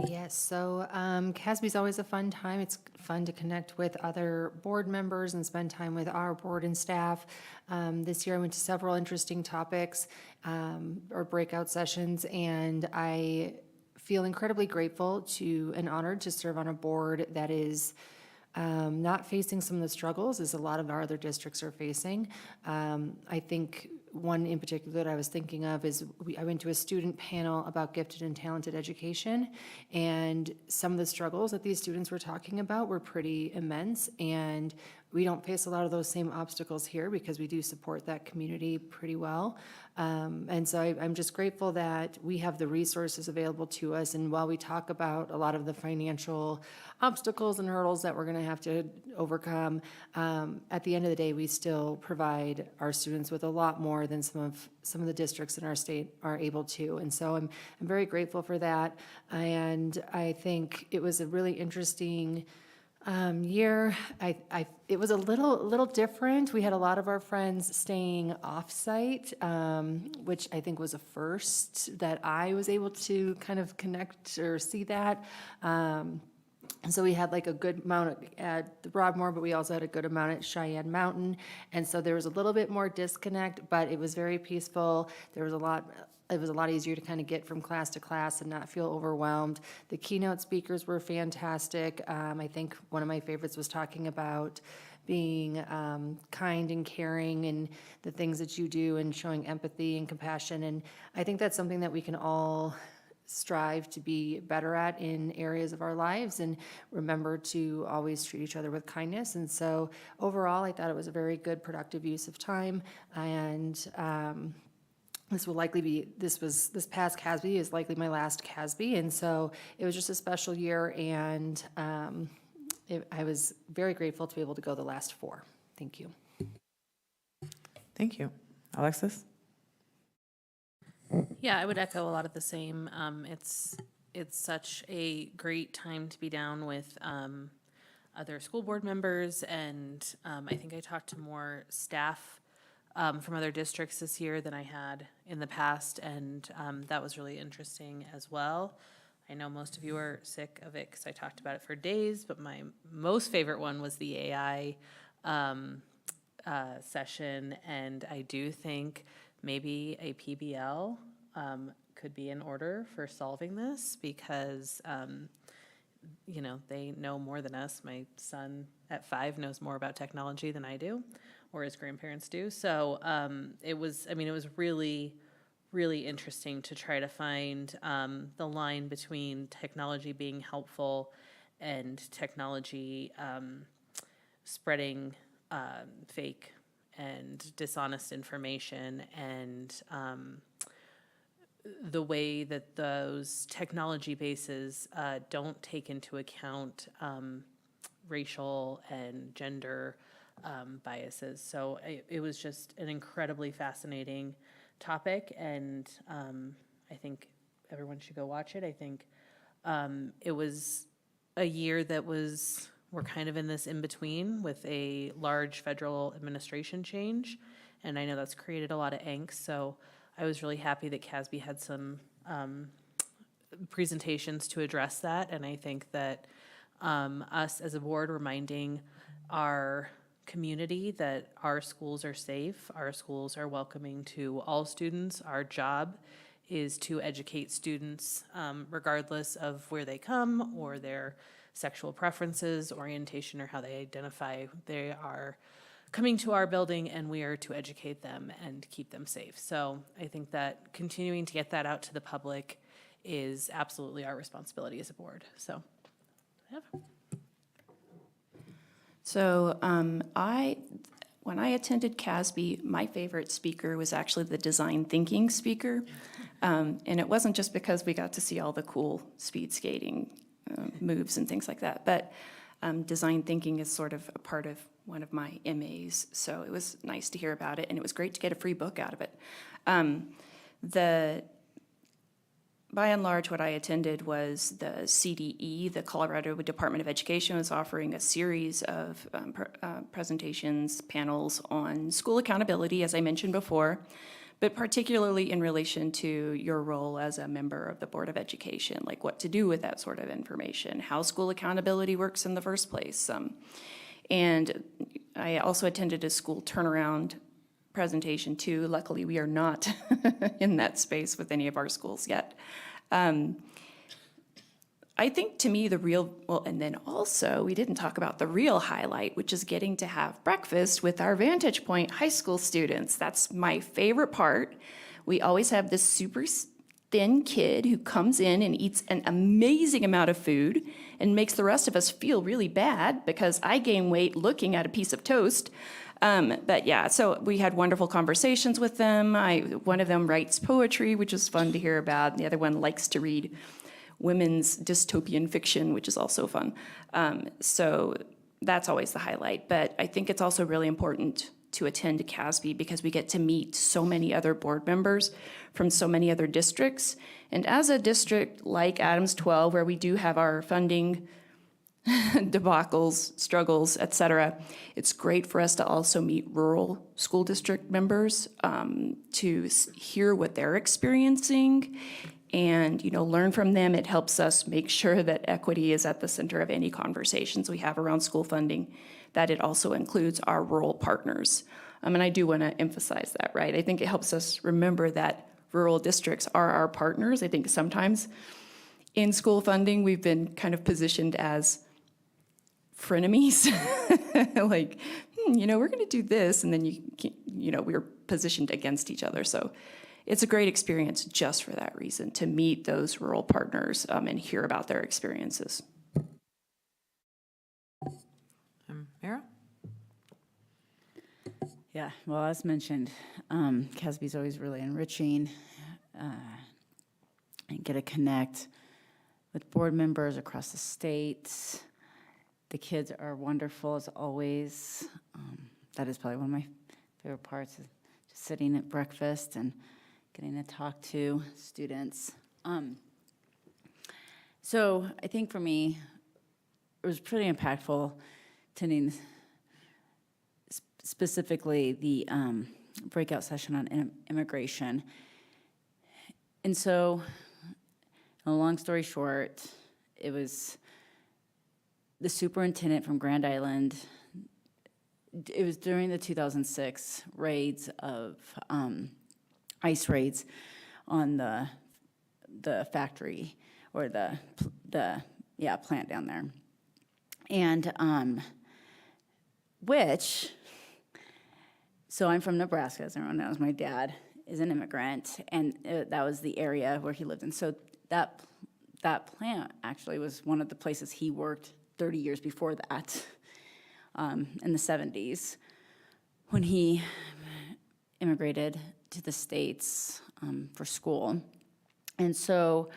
S3: Yes, so CASB is always a fun time. It's fun to connect with other board members and spend time with our board and staff. This year I went to several interesting topics or breakout sessions, and I feel incredibly grateful to and honored to serve on a board that is not facing some of the struggles as a lot of our other districts are facing. I think one in particular that I was thinking of is I went to a student panel about gifted and talented education, and some of the struggles that these students were talking about were pretty immense, and we don't face a lot of those same obstacles here because we do support that community pretty well. And so I'm just grateful that we have the resources available to us. And while we talk about a lot of the financial obstacles and hurdles that we're going to have to overcome, at the end of the day, we still provide our students with a lot more than some of the districts in our state are able to. And so I'm very grateful for that. And I think it was a really interesting year. It was a little different. We had a lot of our friends staying off-site, which I think was a first that I was able to kind of connect or see that. And so we had like a good amount at the Broadmoor, but we also had a good amount at Cheyenne Mountain. And so there was a little bit more disconnect, but it was very peaceful. It was a lot easier to kind of get from class to class and not feel overwhelmed. The keynote speakers were fantastic. I think one of my favorites was talking about being kind and caring and the things that you do and showing empathy and compassion. And I think that's something that we can all strive to be better at in areas of our lives and remember to always treat each other with kindness. And so overall, I thought it was a very good, productive use of time. And this past CASB is likely my last CASB. And so it was just a special year, and I was very grateful to be able to go the last 4. Thank you.
S8: Thank you. Alexis?
S4: Yeah, I would echo a lot of the same. It's such a great time to be down with other school board members, and I think I talked to more staff from other districts this year than I had in the past, and that was really interesting as well. I know most of you are sick of it because I talked about it for days, but my most favorite one was the AI session, and I do think maybe a PBL could be in order for solving this because, they know more than us. My son at 5 knows more about technology than I do, or his grandparents do. So it was really, really interesting to try to find the line between technology being helpful and technology spreading fake and dishonest information, and the way that those technology bases don't take into account racial and gender biases. So it was just an incredibly fascinating topic, and I think everyone should go watch it. I think it was a year that we're kind of in this in-between with a large federal administration change, and I know that's created a lot of angst, so I was really happy that CASB had some presentations to address that, and I think that us as a board reminding our community that our schools are safe, our schools are welcoming to all students. Our job is to educate students regardless of where they come or their sexual preferences, orientation, or how they identify. They are coming to our building, and we are to educate them and keep them safe. So I think that continuing to get that out to the public is absolutely our responsibility as a board. So,
S6: So when I attended CASB, my favorite speaker was actually the design thinking speaker. And it wasn't just because we got to see all the cool speed skating moves and things like that, but design thinking is sort of a part of one of my MAs, so it was nice to hear about it, and it was great to get a free book out of it. By and large, what I attended was the CDE, the Colorado Department of Education, was offering a series of presentations, panels on school accountability, as I mentioned before, but particularly in relation to your role as a member of the Board of Education, like what to do with that sort of information, how school accountability works in the first place. And I also attended a school turnaround presentation too. Luckily, we are not in that space with any of our schools yet. I think to me and then also we didn't talk about the real highlight, which is getting to have breakfast with our Vantage Point high school students. That's my favorite part. We always have this super thin kid who comes in and eats an amazing amount of food and makes the rest of us feel really bad because I gain weight looking at a piece of toast. But yeah, so we had wonderful conversations with them. One of them writes poetry, which is fun to hear about. And the other one likes to read women's dystopian fiction, which is also fun. So that's always the highlight. But I think it's also really important to attend CASB because we get to meet so many other board members from so many other districts. And as a district like Adams 12, where we do have our funding debacles, struggles, et cetera, it's great for us to also meet rural school district members to hear what they're experiencing and learn from them. It helps us make sure that equity is at the center of any conversations we have around school funding, that it also includes our rural partners. And I do want to emphasize that, right? I think it helps us remember that rural districts are our partners. I think sometimes in school funding, we've been kind of positioned as frenemies, like, we're going to do this, and then we're positioned against each other. So it's a great experience just for that reason, to meet those rural partners and hear about their experiences.
S8: Mara?
S7: Yeah, well, as mentioned, CASB is always really enriching and get to connect with board members across the state. The kids are wonderful as always. That is probably one of my favorite parts, is just sitting at breakfast and getting to talk to students. So I think for me, it was pretty impactful attending specifically the breakout session on immigration. And so, a long story short, it was the superintendent from Grand Island. It was during the 2006 raids of ICE raids on the factory or the plant down there, and so I'm from Nebraska, as everyone knows. My dad is an immigrant, and that was the area where he lived in. So that plant actually was one of the places he worked 30 years before that, in the 70s, when he immigrated to the States for school. And so,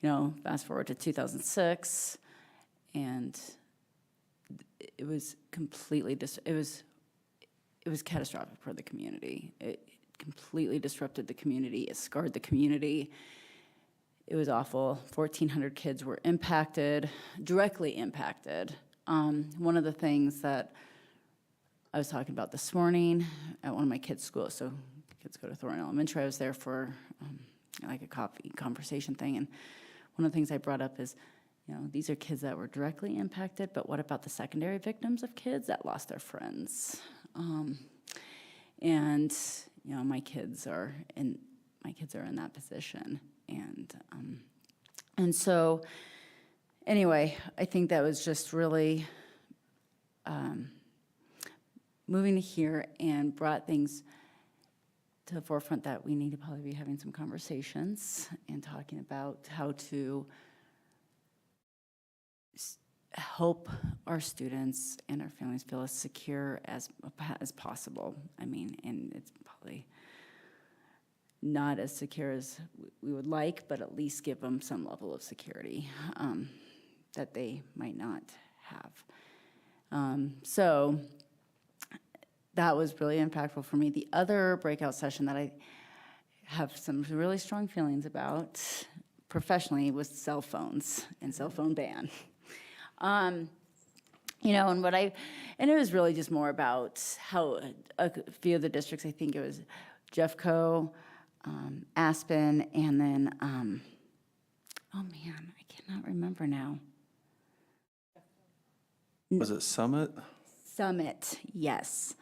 S7: fast forward to 2006, and it was completely it was catastrophic for the community. It completely disrupted the community. It scarred the community. It was awful. 1,400 kids were impacted, directly impacted. One of the things that I was talking about this morning at one of my kids' schools, so kids go to Thornton Elementary, I was there for like a coffee conversation thing, and one of the things I brought up is, these are kids that were directly impacted, but what about the secondary victims of kids that lost their friends? And my kids are in that position, and so anyway, I think that was just really moving to here and brought things to the forefront that we need to probably be having some conversations and talking about how to help our students and our families feel as secure as possible. I mean, and it's probably not as secure as we would like, but at least give them some level of security that they might not have. So that was really impactful for me. The other breakout session that I have some really strong feelings about professionally was cell phones and cell phone ban. And it was really just more about how a few of the districts, I think it was Jeffco, Aspen, and then, oh man, I cannot remember now.
S5: Was it Summit?
S7: Summit, yes,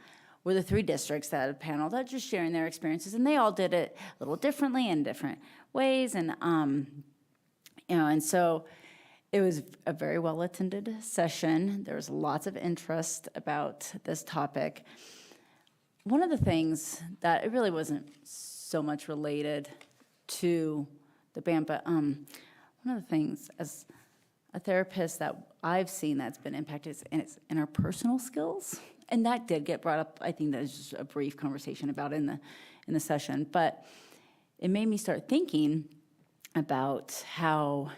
S7: were the 3 districts that had a panel that just sharing their experiences, and they all did it a little differently in different ways, and and so it was a very well-attended session. There was lots of interest about this topic. One of the things that it really wasn't so much related to the band, but one of the things as a therapist that I've seen that's been impacted is in its interpersonal skills, and that did get brought up. I think there's just a brief conversation about it in the session, but it made me start thinking about how,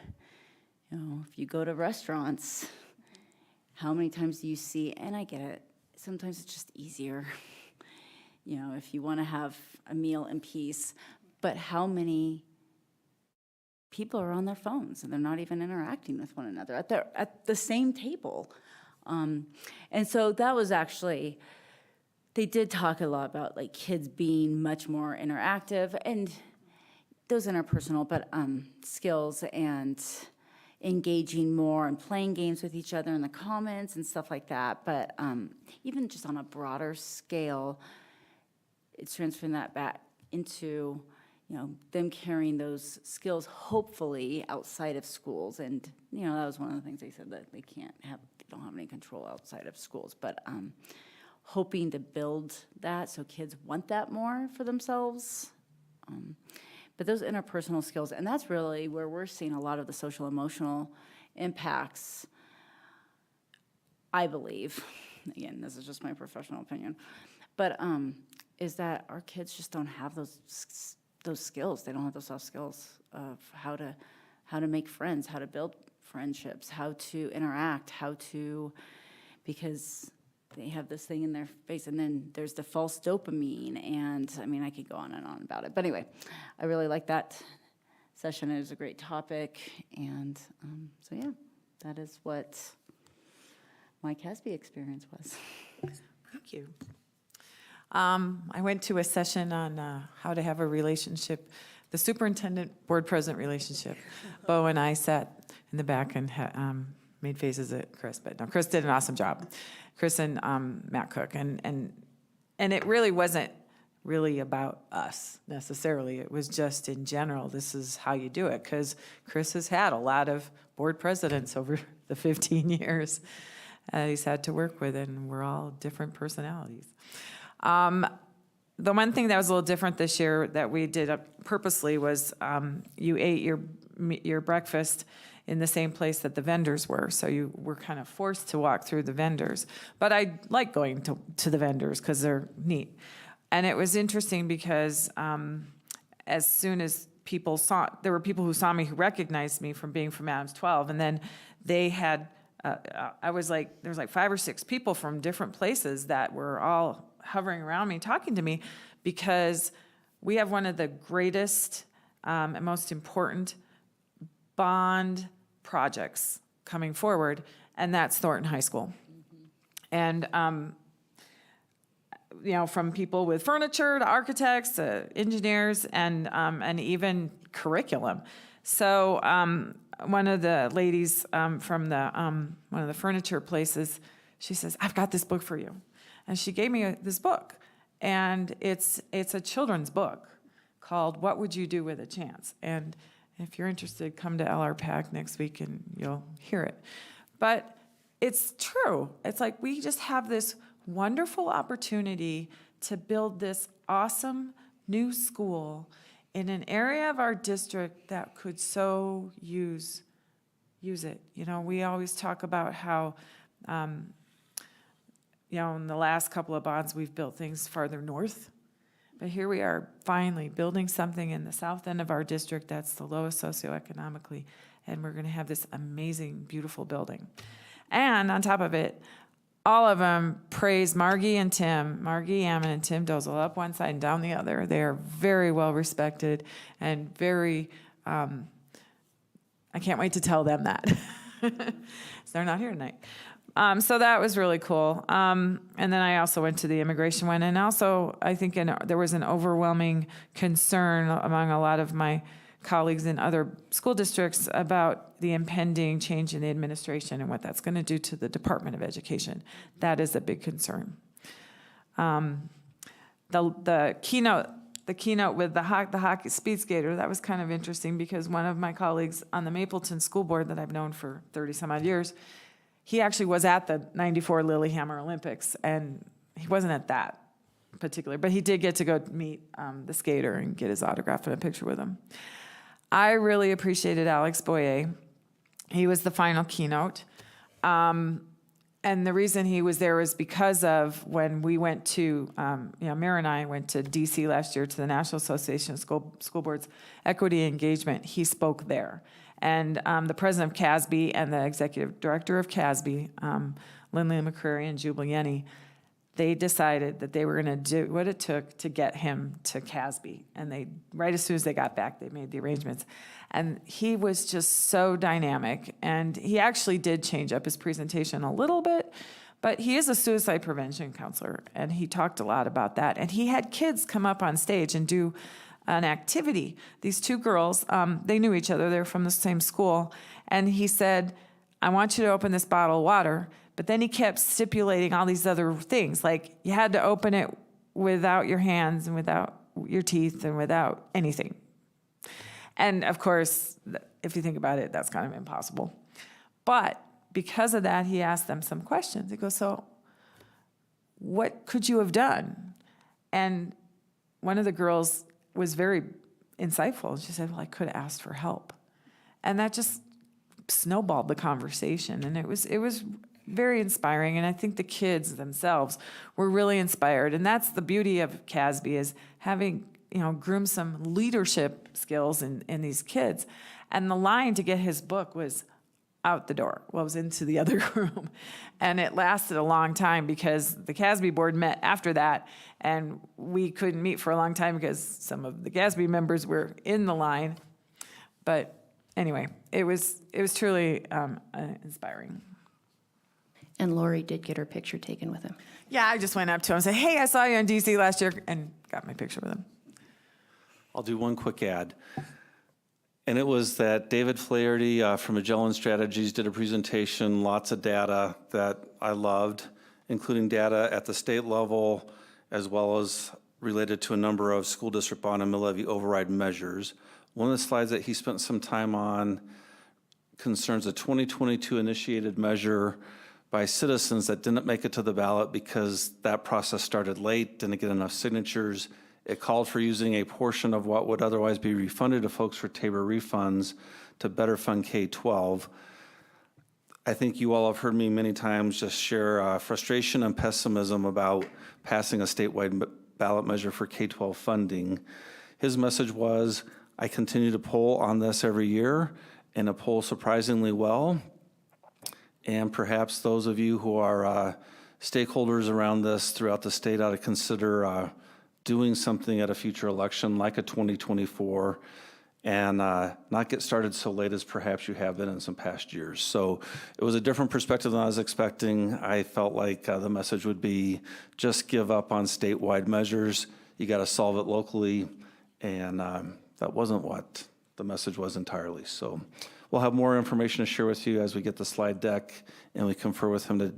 S7: if you go to restaurants, how many times do you see? And I get it. Sometimes it's just easier, if you want to have a meal in peace. But how many people are on their phones and they're not even interacting with one another at the same table. And so that was actually, they did talk a lot about like kids being much more interactive and those interpersonal skills and engaging more and playing games with each other in the comments and stuff like that. But even just on a broader scale, it's transferring that back into them carrying those skills, hopefully, outside of schools. And, that was one of the things they said, that they don't have any control outside of schools. But hoping to build that so kids want that more for themselves. But those interpersonal skills, and that's really where we're seeing a lot of the social emotional impacts, I believe. Again, this is just my professional opinion. But is that our kids just don't have those skills. They don't have those soft skills of how to make friends, how to build friendships, how to interact, because they have this thing in their face, and then there's the false dopamine, and I could go on and on about it. But anyway, I really like that session. It was a great topic, and so yeah, that is what my CASB experience was.
S8: Thank you. I went to a session on how to have a relationship, the superintendent-board president relationship. Bo and I sat in the back and made faces at Chris, but no, Chris did an awesome job. Chris and Matt Cook, and it really wasn't really about us necessarily. It was just in general, this is how you do it, because Chris has had a lot of board presidents over the 15 years he's had to work with, and we're all different personalities. The one thing that was a little different this year that we did purposely was you ate your breakfast in the same place that the vendors were. So you were kind of forced to walk through the vendors. But I like going to the vendors because they're neat. And it was interesting because as soon as there were people who saw me who recognized me from being from Adams 12. And then they had, there was like 5 or 6 people from different places that were all hovering around me, talking to me, because we have one of the greatest and most important bond projects coming forward, and that's Thornton High School. And, from people with furniture to architects to engineers and even curriculum. So one of the ladies from one of the furniture places, she says, "I've got this book for you." And she gave me this book, and it's a children's book called "What Would You Do with a Chance?" And if you're interested, come to LRPAC next week and you'll hear it. But it's true. It's like we just have this wonderful opportunity to build this awesome new school in an area of our district that could so use it. We always talk about how in the last couple of bonds, we've built things farther north. But here we are finally building something in the south end of our district that's the lowest socioeconomically, and we're going to have this amazing, beautiful building. And on top of it, all of them praise Margie and Tim, Margie Ammon and Tim Dozel, up one side and down the other. They are very well respected and very, I can't wait to tell them that. So they're not here tonight. So that was really cool. And then I also went to the immigration one. And also, I think there was an overwhelming concern among a lot of my colleagues in other school districts about the impending change in the administration and what that's going to do to the Department of Education. That is a big concern. The keynote with the hockey speed skater, that was kind of interesting because one of my colleagues on the Mapleton School Board that I've known for 30 some odd years, he actually was at the 94 Lillehammer Olympics, and he wasn't at that particular, but he did get to go meet the skater and get his autograph and a picture with him. I really appreciated Alex Boyer. He was the final keynote. And the reason he was there was because of when we went to, Mayor and I went to DC last year to the National Association of School Boards Equity Engagement. He spoke there. And the president of CASB and the executive director of CASB, Lindley McCreary and Jubal Yenny, they decided that they were going to do what it took to get him to CASB. And right as soon as they got back, they made the arrangements. And he was just so dynamic. And he actually did change up his presentation a little bit, but he is a suicide prevention counselor. And he talked a lot about that. And he had kids come up on stage and do an activity. These two girls, they knew each other. They were from the same school. And he said, I want you to open this bottle of water. But then he kept stipulating all these other things, like you had to open it without your hands and without your teeth and without anything. And of course, if you think about it, that's kind of impossible. But because of that, he asked them some questions. He goes, so what could you have done? And one of the girls was very insightful. She said, well, I could have asked for help. And that just snowballed the conversation. And it was very inspiring, and I think the kids themselves were really inspired. And that's the beauty of CASB, is having, groomed some leadership skills in these kids. And the line to get his book was out the door. Well, it was into the other room. And it lasted a long time because the CASB board met after that, and we couldn't meet for a long time because some of the CASB members were in the line. But anyway, it was truly inspiring.
S6: And Lori did get her picture taken with him.
S8: Yeah, I just went up to him and said, hey, I saw you in DC last year, and got my picture with him.
S5: I'll do one quick ad. And it was that David Flaherty from Magellan Strategies did a presentation, lots of data that I loved, including data at the state level, as well as related to a number of school district bond and mill levy override measures. One of the slides that he spent some time on concerns a 2022 initiated measure by citizens that didn't make it to the ballot because that process started late, didn't get enough signatures. It called for using a portion of what would otherwise be refunded to folks for Tabor refunds to better fund K-12. I think you all have heard me many times just share frustration and pessimism about passing a statewide ballot measure for K-12 funding. His message was, I continue to poll on this every year, and it polls surprisingly well. And perhaps those of you who are stakeholders around this throughout the state ought to consider doing something at a future election like a 2024 and not get started so late as perhaps you have been in some past years. So it was a different perspective than I was expecting. I felt like the message would be just give up on statewide measures. You got to solve it locally. And that wasn't what the message was entirely. So we'll have more information to share with you as we get the slide deck and we confer with him to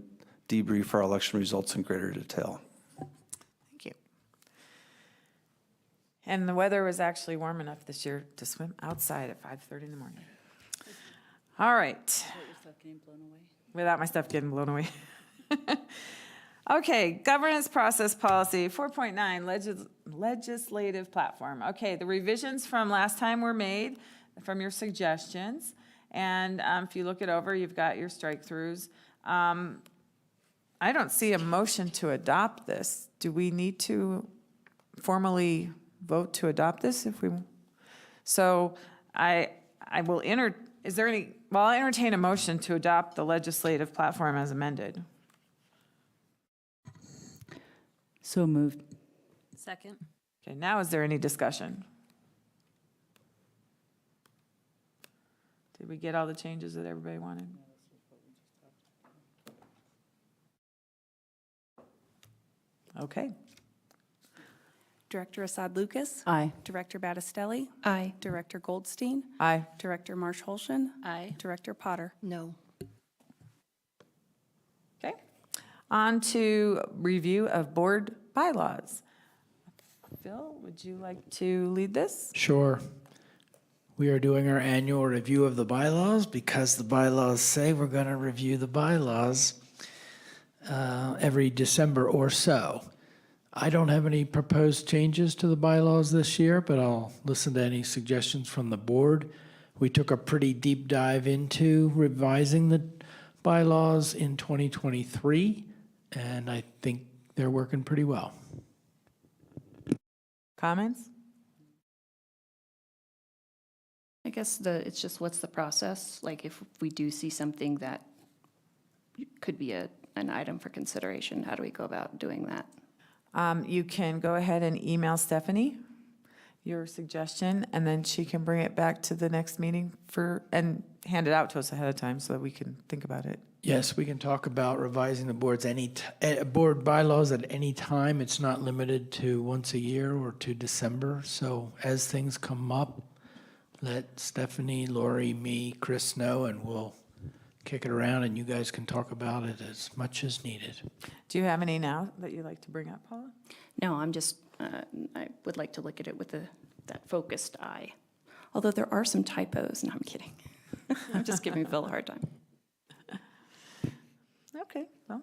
S5: debrief our election results in greater detail.
S8: Thank you. And the weather was actually warm enough this year to swim outside at 5:30 in the morning. All right. Without my stuff getting blown away. Okay, governance process policy, 4.9, legislative platform. Okay, the revisions from last time were made from your suggestions. And if you look it over, you've got your strike-throughs. I don't see a motion to adopt this. Do we need to formally vote to adopt this if we? So I will I'll entertain a motion to adopt the legislative platform as amended.
S7: So moved.
S4: Second.
S8: Okay, now is there any discussion? Did we get all the changes that everybody wanted? Okay.
S2: Director Assad Lucas.
S7: Aye.
S2: Director Battistelli.
S6: Aye.
S2: Director Goldstein.
S8: Aye.
S2: Director Marsh Holshin.
S4: Aye.
S2: Director Potter.
S3: No.
S8: Okay. On to review of board bylaws. Phil, would you like to lead this?
S14: Sure. We are doing our annual review of the bylaws because the bylaws say we're going to review the bylaws every December or so. I don't have any proposed changes to the bylaws this year, but I'll listen to any suggestions from the board. We took a pretty deep dive into revising the bylaws in 2023, and I think they're working pretty well.
S8: Comments?
S6: I guess it's just what's the process? Like if we do see something that could be an item for consideration, how do we go about doing that?
S8: You can go ahead and email Stephanie your suggestion, and then she can bring it back to the next meeting and hand it out to us ahead of time so that we can think about it.
S14: Yes, we can talk about revising the board bylaws at any time. It's not limited to once a year or to December. So as things come up, let Stephanie, Lori, me, Chris know, and we'll kick it around, and you guys can talk about it as much as needed.
S8: Do you have any now that you'd like to bring up, Paula?
S6: No, I'm just, I would like to look at it with that focused eye. Although there are some typos. No, I'm kidding. I'm just giving Phil a hard time.
S8: Okay, well,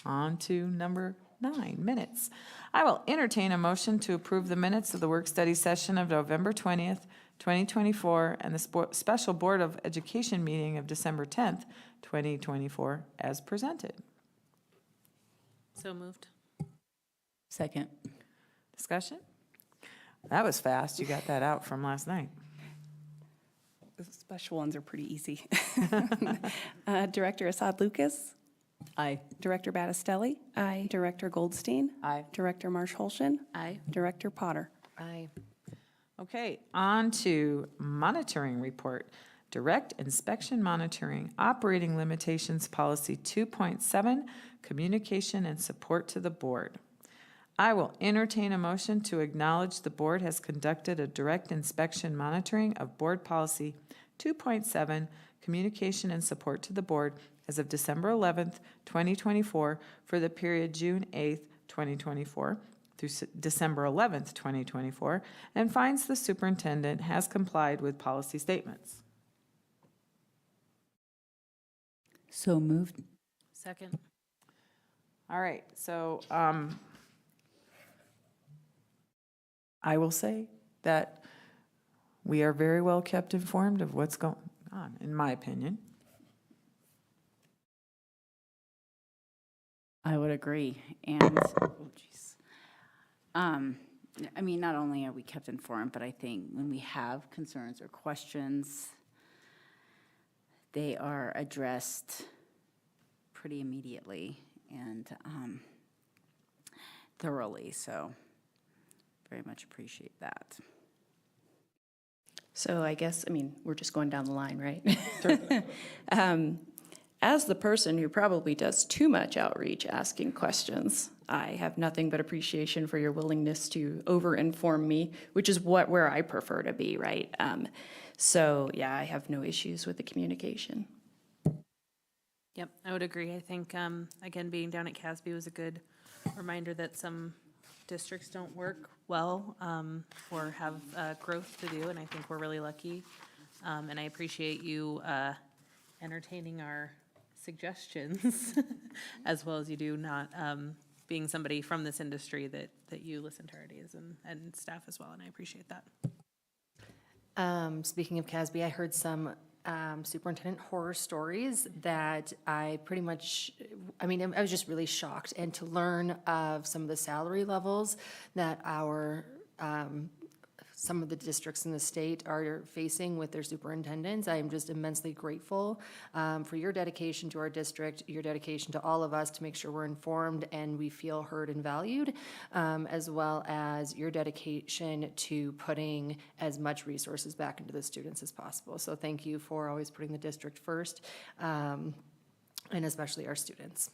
S8: on to number 9, minutes. I will entertain a motion to approve the minutes of the work-study session of November 20th, 2024, and the special Board of Education meeting of December 10th, 2024, as presented.
S4: So moved.
S7: Second.
S8: Discussion? That was fast. You got that out from last night.
S2: The special ones are pretty easy. Director Assad Lucas.
S7: Aye.
S2: Director Battistelli.
S6: Aye.
S2: Director Goldstein.
S8: Aye.
S2: Director Marsh Holshin.
S4: Aye.
S2: Director Potter.
S3: Aye.
S8: Okay, on to monitoring report. Direct inspection monitoring, operating limitations policy 2.7, communication and support to the board. I will entertain a motion to acknowledge the board has conducted a direct inspection monitoring of board policy 2.7, communication and support to the board as of December 11th, 2024 for the period June 8th, 2024 through December 11th, 2024, and finds the superintendent has complied with policy statements.
S7: So moved.
S4: Second.
S8: All right, so I will say that we are very well kept informed of what's going on, in my opinion.
S7: I would agree. And, oh, geez. I mean, not only are we kept informed, but I think when we have concerns or questions, they are addressed pretty immediately and thoroughly. So very much appreciate that.
S6: So I guess, we're just going down the line, right? As the person who probably does too much outreach asking questions, I have nothing but appreciation for your willingness to over-inform me, which is where I prefer to be, right? So yeah, I have no issues with the communication.
S4: Yep, I would agree. I think, again, being down at CASB was a good reminder that some districts don't work well or have growth to do, and I think we're really lucky. And I appreciate you entertaining our suggestions as well as you do, not being somebody from this industry that you listen to our ideas and staff as well, and I appreciate that.
S3: Speaking of CASB, I heard some superintendent horror stories that I pretty much, I was just really shocked. And to learn of some of the salary levels that some of the districts in the state are facing with their superintendents, I am just immensely grateful for your dedication to our district, your dedication to all of us to make sure we're informed and we feel heard and valued, as well as your dedication to putting as much resources back into the students as possible. So thank you for always putting the district first, and especially our students.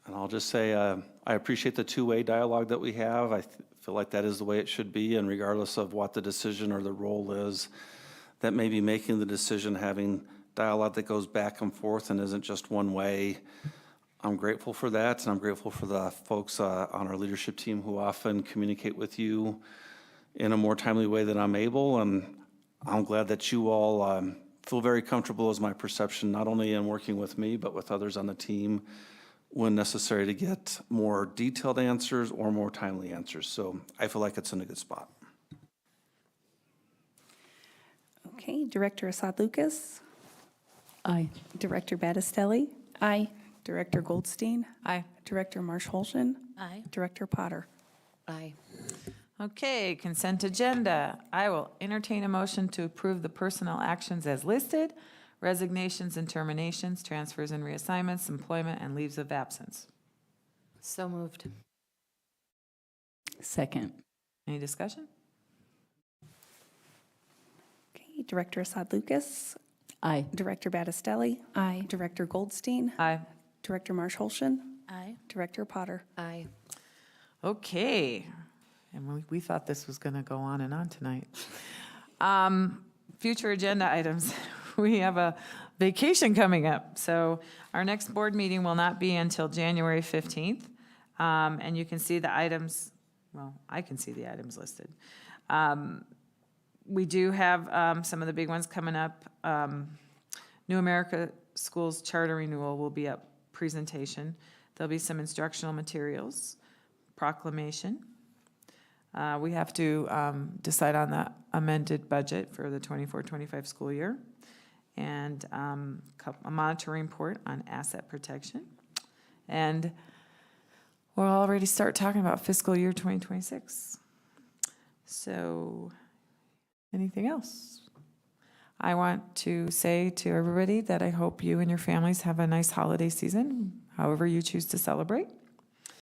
S5: And I'll just say, I appreciate the two-way dialogue that we have. I feel like that is the way it should be, and regardless of what the decision or the role is, that may be making the decision, having dialogue that goes back and forth and isn't just one way. I'm grateful for that, and I'm grateful for the folks on our leadership team who often communicate with you in a more timely way than I'm able, and I'm glad that you all feel very comfortable, is my perception, not only in working with me, but with others on the team when necessary to get more detailed answers or more timely answers. So I feel like it's in a good spot.
S2: Okay, Director Assad Lucas,
S7: Aye.
S2: Director Battistelli,
S6: Aye.
S2: Director Goldstein,
S8: Aye.
S2: Director Marsh-Holschen,
S4: Aye.
S2: Director Potter.
S3: Aye.
S8: Okay, consent agenda. I will entertain a motion to approve the personnel actions as listed, resignations and terminations, transfers and reassignments, employment, and leaves of absence.
S3: So moved.
S7: Second.
S8: Any discussion?
S2: Okay, Director Assad Lucas,
S7: Aye.
S2: Director Battistelli,
S6: Aye.
S2: Director Goldstein,
S8: Aye.
S2: Director Marsh-Holschen,
S4: Aye.
S2: Director Potter.
S3: Aye.
S8: Okay, and we thought this was going to go on and on tonight. Future agenda items. We have a vacation coming up, so our next board meeting will not be until January 15th. And you can see the items, well, I can see the items listed. We do have some of the big ones coming up. New America Schools Charter Renewal will be a presentation. There'll be some instructional materials, proclamation. We have to decide on the amended budget for the 24-25 school year, and a monitoring report on asset protection. And we'll already start talking about fiscal year 2026. So, anything else? I want to say to everybody that I hope you and your families have a nice holiday season, however you choose to celebrate.